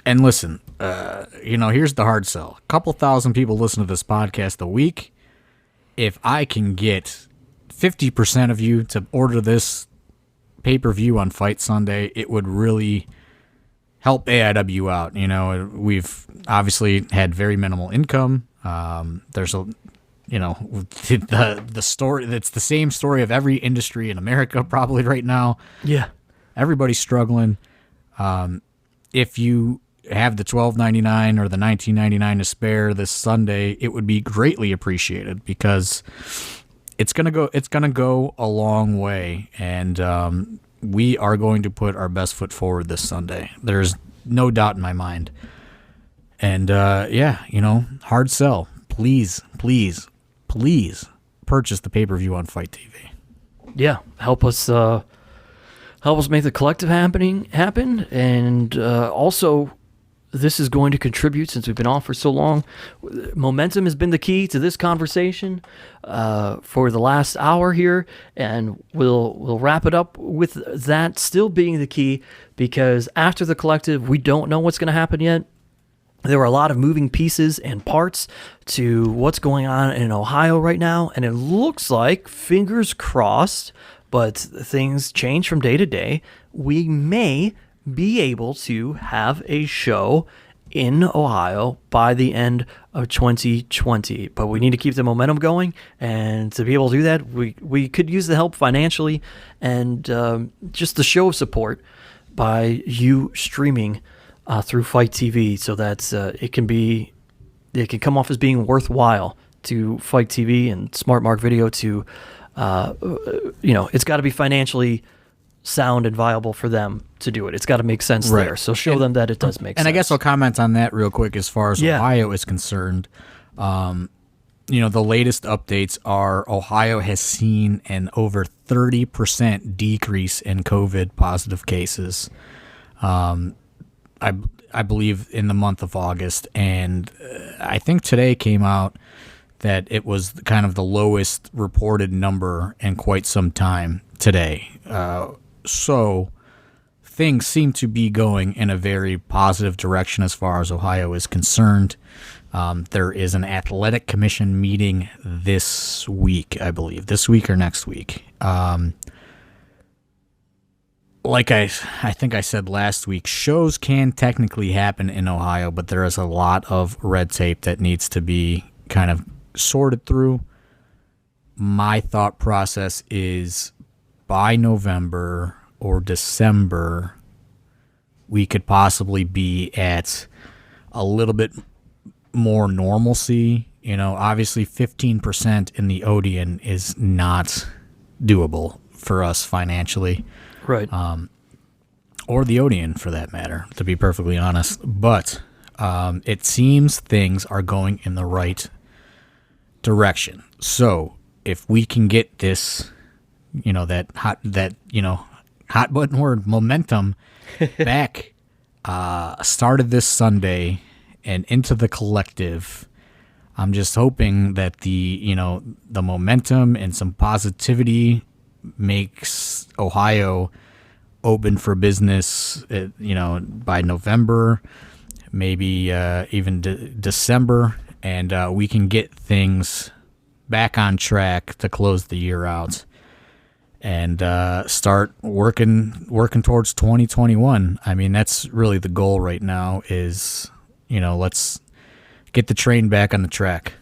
And listen, here's the hard sell. A couple thousand people listen to this podcast a week. If I can get 50% of you to order this pay-per-view on Fight Sunday, it would really help AIW out. We've obviously had very minimal income. There's the story. It's the same story of every industry in America probably right now. Yeah, everybody's struggling. If you have the $12.99 or the $19.99 to spare this Sunday, it would be greatly appreciated, because it's gonna go a long way, and we are going to put our best foot forward this Sunday. There's no doubt in my mind. And hard sell. Please purchase the pay-per-view on Fite TV. Yeah, help us make the collective happen, and also this is going to contribute, since we've been off for so long. Momentum has been the key to this conversation for the last hour here, and we'll wrap it up with that still being the key, because after the collective, we don't know what's going to happen yet. There are a lot of moving pieces and parts to what's going on in Ohio right now, and it looks like, fingers crossed, but things change from day to day, we may be able to have a show in Ohio by the end of 2020. But we need to keep the momentum going, and to be able to do that, we could use the help financially and just the show of support by you streaming through Fite TV, so that it can come off as being worthwhile to Fite TV and Smart Mark Video to, it's got to be financially sound and viable for them to do it. It's got to make sense there. So show them that it does make sense. And I guess I'll comment on that real quick as far as Ohio is concerned. The latest updates are Ohio has seen an over 30% decrease in COVID positive cases. I believe in the month of August, and I think today came out that it was kind of the lowest reported number in quite some time today. So things seem to be going in a very positive direction as far as Ohio is concerned. There is an athletic commission meeting this week, I believe, this week or next week. Like I think I said last week, shows can technically happen in Ohio, but there is a lot of red tape that needs to be kind of sorted through. My thought process is by November or December, we could possibly be at a little bit more normalcy. Obviously 15% in the Odeon is not doable for us financially. Right. Or the Odeon, for that matter, to be perfectly honest. But it seems things are going in the right direction. So if we can get this, that hot button word momentum back, started this Sunday and into the collective, I'm just hoping that the momentum and some positivity makes Ohio open for business, by November, maybe even December, and we can get things back on track to close the year out and start working towards 2021. I mean, that's really the goal right now is, let's get the train back on the track.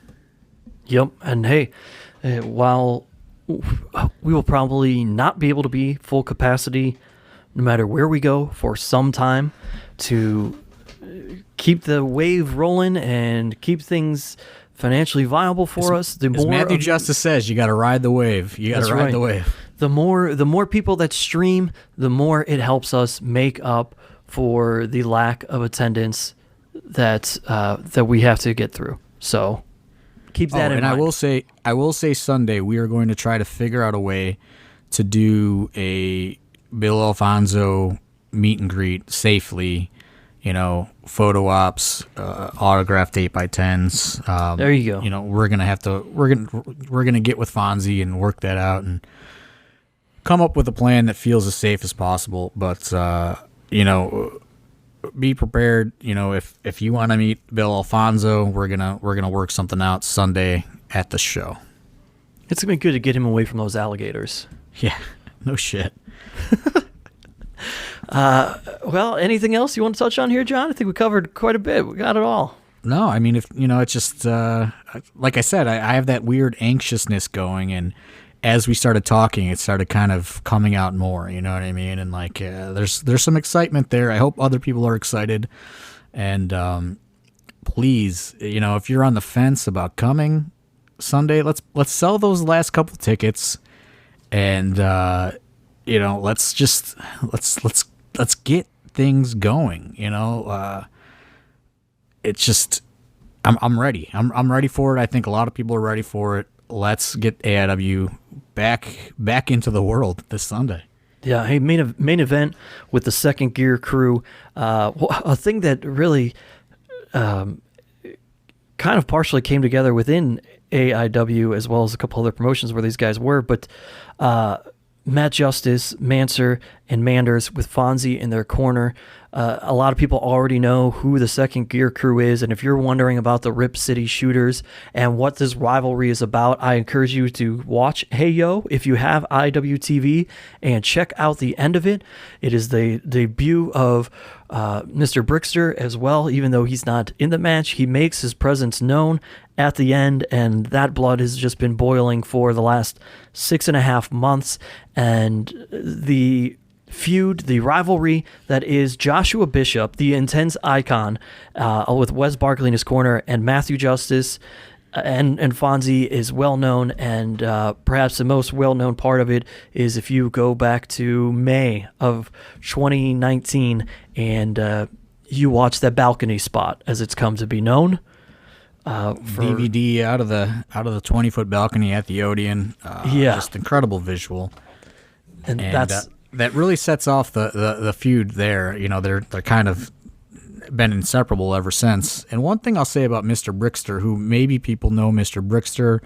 Yep. And hey, while we will probably not be able to be full capacity no matter where we go for some time, to keep the wave rolling and keep things financially viable for us, the As more Matthew Justice says, you got to ride the wave. You got to ride the wave. The more people that stream, the more it helps us make up for the lack of attendance that we have to get through. So keep that in mind. And I will say Sunday we are going to try to figure out a way to do a Bill Alfonso meet and greet safely. Photo ops, autographed 8x10s. There you go. We're gonna get with Fonzie and work that out and come up with a plan that feels as safe as possible. But be prepared. If you want to meet Bill Alfonso, we're gonna work something out Sunday at the show. It's gonna be good to get him away from those alligators. Yeah, no shit. Well, anything else you want to touch on here, John? I think we covered quite a bit. We got it all. No, I mean, it's just like I said, I have that weird anxiousness going, and as we started talking, it started kind of coming out more. You know what I mean? And like, there's some excitement there. I hope other people are excited. And please, if you're on the fence about coming Sunday, let's sell those last couple tickets, and let's get things going. It's just I'm ready. I'm ready for it. I think a lot of people are ready for it. Let's get AIW back into the world this Sunday. Yeah, hey, main event with the Second Gear crew. A thing that really kind of partially came together within AIW as well as a couple other promotions where these guys were, but Matt Justice, Manser, and Manders with Fonzie in their corner. A lot of people already know who the Second Gear crew is, and if you're wondering about the Rip City Shooters and what this rivalry is about, I encourage you to watch Hey Yo if you have IWTV and check out the end of it. It is the debut of Mr. Brickster as well. Even though he's not in the match, he makes his presence known at the end, and that blood has just been boiling for the last 6.5 months. And the feud, the rivalry that is Joshua Bishop, the intense icon, with Wes Barkley in his corner, and Matthew Justice and Fonzie is well known, and perhaps the most well known part of it is if you go back to May of 2019 and you watch that balcony spot, as it's come to be known. DVD out of the 20-foot balcony at the Odeon. Just incredible visual, and that's. That really sets off the feud there. They're kind of been inseparable ever since. And one thing I'll say about Mr. Brickster, who maybe people know Mr. Brickster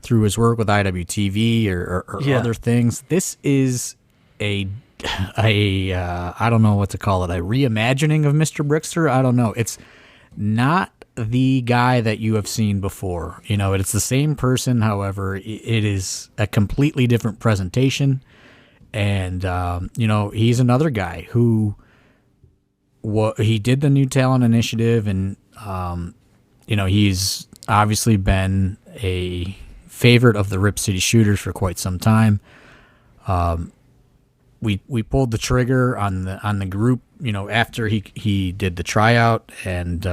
through his work with IWTV or other things, this is a I don't know what to call it, a reimagining of Mr. Brickster. I don't know. It's not the guy that you have seen before. It's the same person. However, it is a completely different presentation. And, he's another guy who he did the New Talent Initiative, and, he's obviously been a favorite of the Rip City Shooters for quite some time. we pulled the trigger on the group, after he did the tryout, and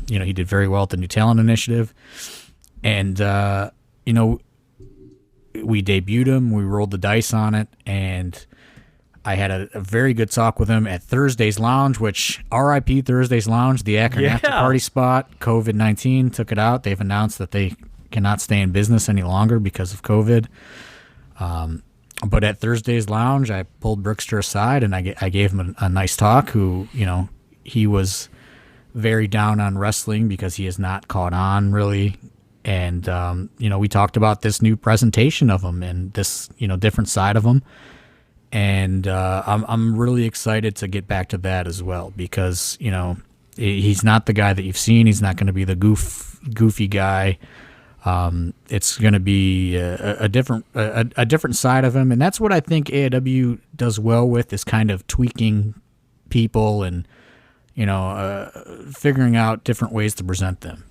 he did very well at the New Talent Initiative, and we debuted him, we rolled the dice on it, and I had a very good talk with him at Thursday's Lounge, which RIP Thursday's Lounge, the Akron after party spot. COVID-19 took it out. They've announced that they cannot stay in business any longer because of COVID. But at Thursday's Lounge, I pulled Brookster aside and I gave him a nice talk. He was very down on wrestling because he has not caught on really. And, we talked about this new presentation of him and this, different side of him. And I'm really excited to get back to that as well because, he's not the guy that you've seen. He's not going to be the goofy guy. It's going to be a different side of him. And that's what I think AIW does well with, is kind of tweaking people and, figuring out different ways to present them.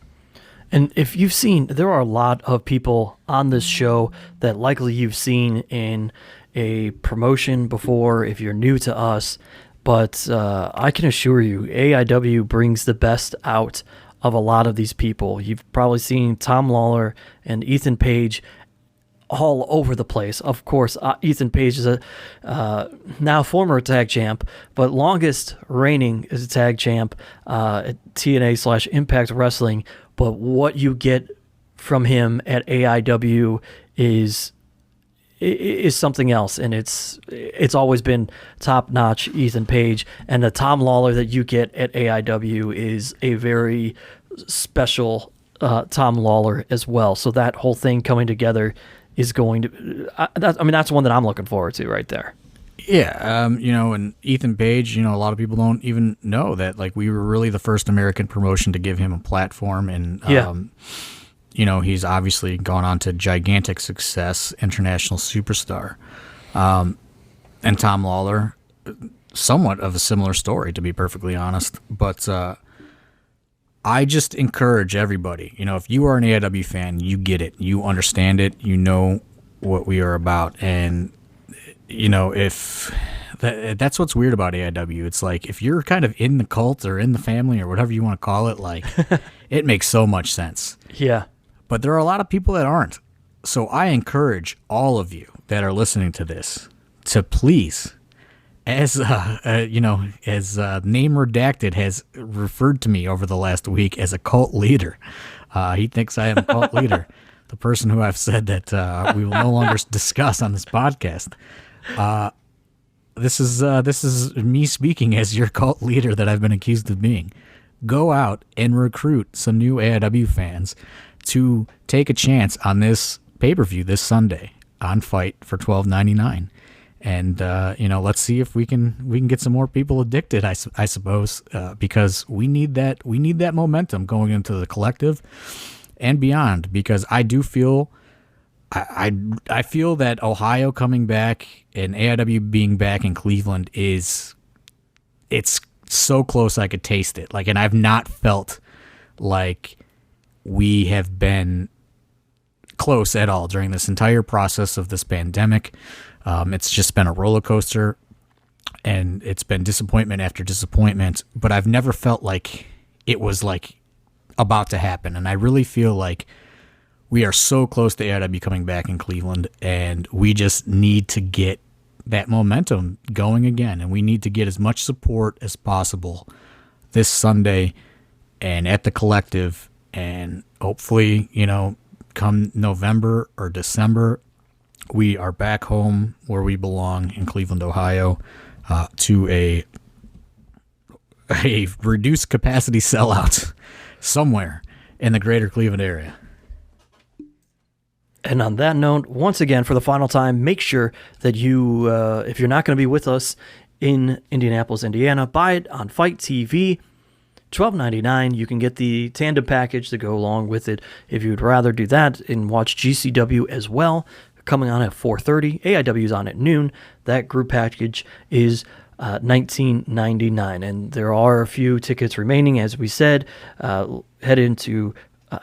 And if you've seen, there are a lot of people on this show that likely you've seen in a promotion before if you're new to us, but I can assure you AIW brings the best out of a lot of these people. You've probably seen Tom Lawler and Ethan Page all over the place. Of course, Ethan Page is a now former tag champ, but longest reigning as a tag champ at TNA/Impact Wrestling. But what you get from him at AIW is something else, and it's always been top-notch Ethan Page, and the Tom Lawler that you get at AIW is a very special Tom Lawler as well. So that whole thing coming together is going to that's one that I'm looking forward to right there. Yeah, and Ethan Page, a lot of people don't even know that, like, we were really the first American promotion to give him a platform, and he's obviously gone on to gigantic success, international superstar. And Tom Lawler, somewhat of a similar story, to be perfectly honest. But I just encourage everybody, if you are an AIW fan, you get it, you understand it, you know what we are about. And, if that's what's weird about AIW, it's like, if you're kind of in the cult or in the family or whatever you want to call it, like, it makes so much sense. Yeah. But there are a lot of people that aren't. So I encourage all of you that are listening to this to please, as name redacted has referred to me over the last week as a cult leader. He thinks I am a cult leader, the person who I've said that we will no longer discuss on this podcast. This is me speaking as your cult leader that I've been accused of being. Go out and recruit some new AIW fans to take a chance on this pay-per-view this Sunday on Fite for $12.99, and let's see if we can get some more people addicted. I suppose because we need that momentum going into the collective and beyond. Because I do feel I feel that Ohio coming back and AIW being back in Cleveland it's so close I could taste it. Like, and I've not felt like we have been close at all during this entire process of this pandemic. It's just been a roller coaster, and it's been disappointment after disappointment, but I've never felt like it was like about to happen. And I really feel like we are so close to AIW coming back in Cleveland, and we just need to get that momentum going again. And we need to get as much support as possible this Sunday and at the collective. And hopefully, come November or December, we are back home where we belong in Cleveland, Ohio, to a reduced capacity sellout somewhere in the greater Cleveland area. And on that note, once again, for the final time, make sure that you, if you're not going to be with us in Indianapolis, Indiana, buy it on Fite TV. $12.99. You can get the tandem package to go along with it if you'd rather do that, and watch GCW as well, coming on at 4:30. AIW is on at noon. That group package is $19.99, and there are a few tickets remaining. As we said, head into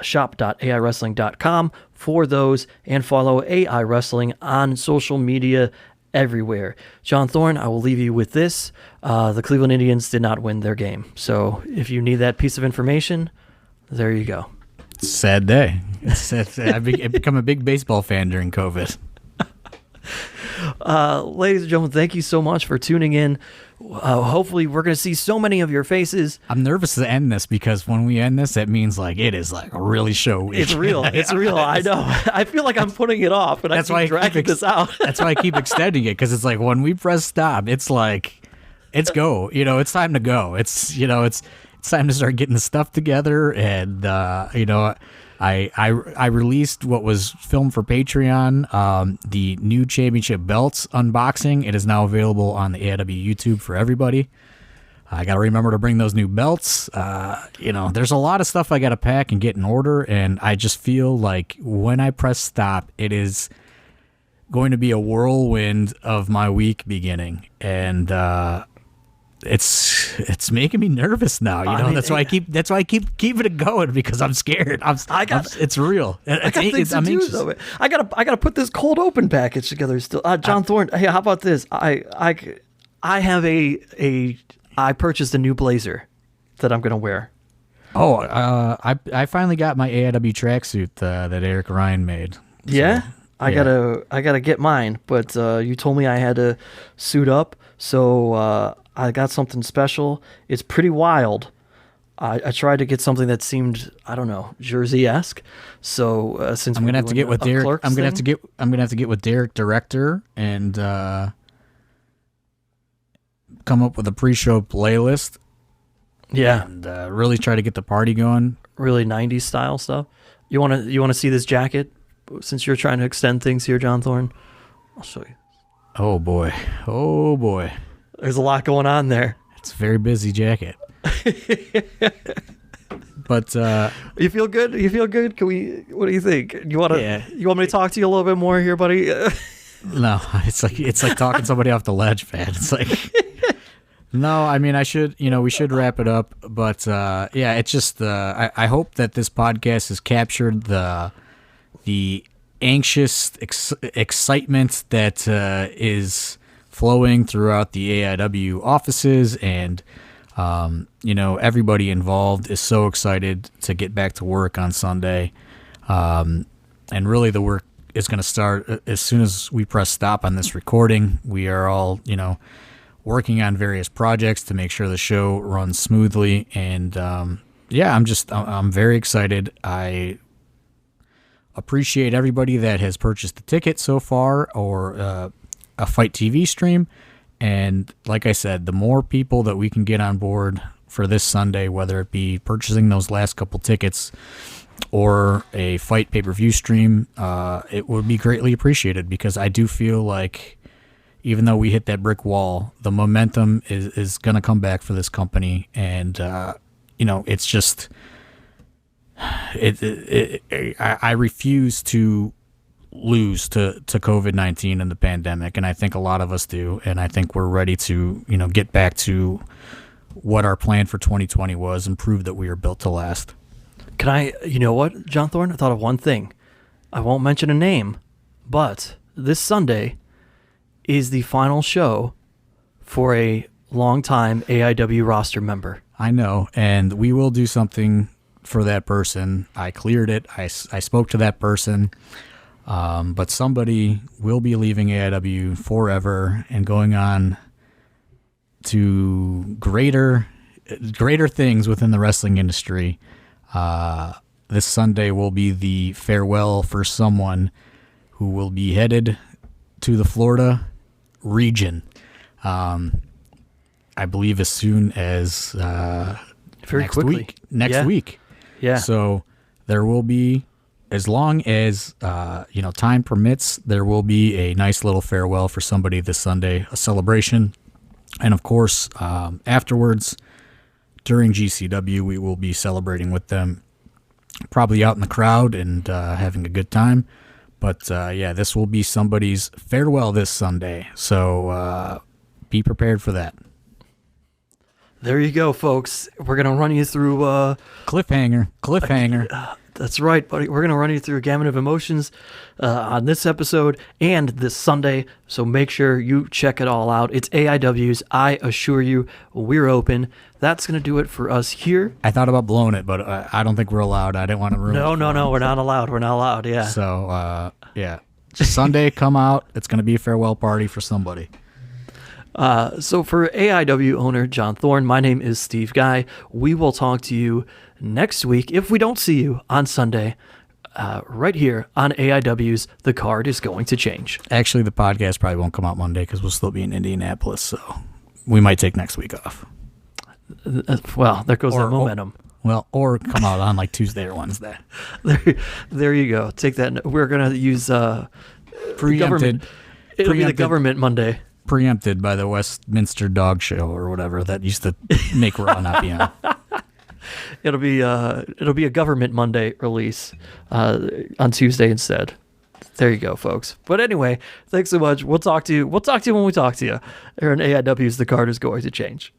shop.aiwrestling.com for those, and follow AI Wrestling on social media everywhere. John Thorne, I will leave you with this. The Cleveland Indians did not win their game. So if you need that piece of information, there you go. Sad day. I've become a big baseball fan during COVID. Ladies and gentlemen, thank you so much for tuning in. Hopefully we're going to see so many of your faces. I'm nervous to end this because when we end this, it means like it is like a really show week. It's real. It's real. I know. I feel like I'm putting it off, and that's I keep dragging this out. That's why I keep extending it, because it's like when we press stop, it's like it's go. It's time to go. It's time to start getting the stuff together, and I released what was filmed for Patreon, the new championship belts unboxing. It is now available on the AIW YouTube for everybody. I got to remember to bring those new belts. There's a lot of stuff I got to pack and get in order, and I just feel like when I press stop, it is going to be a whirlwind of my week beginning, and it's making me nervous now. That's why I keep keeping it going, because I'm scared. It's real. I got things to do, though. I gotta put this cold open package together still. John Thorne, hey, how about this? I have I purchased a new blazer that I'm gonna wear. Oh, I finally got my AIW tracksuit that Eric Ryan made. So, yeah. I gotta get mine, but you told me I had to suit up, so I got something special. It's pretty wild. I tried to get something that seemed, I don't know, Jersey-esque. So since I'm gonna have to get with Derek, I'm gonna have to get with Derek, director, and come up with a pre-show playlist. Yeah, and really try to get the party going. Really 90s style stuff. You wanna see this jacket? Since you're trying to extend things here, John Thorne, I'll show you. Oh boy. There's a lot going on there. It's a very busy jacket. But you feel good? What do you think? You want me to talk to you a little bit more here, buddy? No, it's like talking somebody off the ledge, man. It's like no, I mean, we should wrap it up, but it's just I hope that this podcast has captured the anxious excitement that is flowing throughout the AIW offices, and everybody involved is so excited to get back to work on Sunday, and really the work is going to start as soon as we press stop on this recording. We are all working on various projects to make sure the show runs smoothly, and I'm very excited. I appreciate everybody that has purchased a ticket so far, or a Fite TV stream. And like I said, the more people that we can get on board for this Sunday, whether it be purchasing those last couple tickets or a Fite pay-per-view stream, it would be greatly appreciated, because I do feel like even though we hit that brick wall, the momentum is going to come back for this company. And, it's just... I refuse to lose to COVID-19 and the pandemic, and I think a lot of us do, and I think we're ready to get back to what our plan for 2020 was and prove that we are built to last. Can I, what, John Thorne? I thought of one thing. I won't mention a name, but this Sunday is the final show for a longtime AIW roster member. I know, and we will do something for that person. I cleared it. I spoke to that person, but somebody will be leaving AIW forever and going on to greater things within the wrestling industry. This Sunday will be the farewell for someone who will be headed to the Florida region. I believe as soon as next week. Yeah. So there will be, as long as time permits, there will be a nice little farewell for somebody this Sunday, a celebration. And of course, afterwards, during GCW, we will be celebrating with them, probably out in the crowd and having a good time. But this will be somebody's farewell this Sunday. So be prepared for that. There you go, folks. We're going to run you through... Cliffhanger. That's right, buddy. We're going to run you through a gamut of emotions on this episode and this Sunday, so make sure you check it all out. It's AIW's. I assure you, we're open. That's going to do it for us here. I thought about blowing it, but I don't think we're allowed. I didn't want to ruin it. No, we're not allowed. We're not allowed, yeah. So, yeah. Just Sunday, come out. It's going to be a farewell party for somebody. So for AIW owner John Thorne, my name is Steve Guy. We will talk to you next week, if we don't see you on Sunday, right here on AIW's The Card is Going to Change. Actually, the podcast probably won't come out Monday because we'll still be in Indianapolis, so we might take next week off. Well, there goes that momentum. Or come out on like Tuesday or Wednesday. There you go. Take that. We're going to use preempted. It'll be the government Monday. Preempted by the Westminster Dog Show or whatever that used to make Raw not be on. It'll be a government Monday release on Tuesday instead. There you go, folks. But anyway, thanks so much. We'll talk to you when we talk to you. Here on AIW's The Card is Going to Change.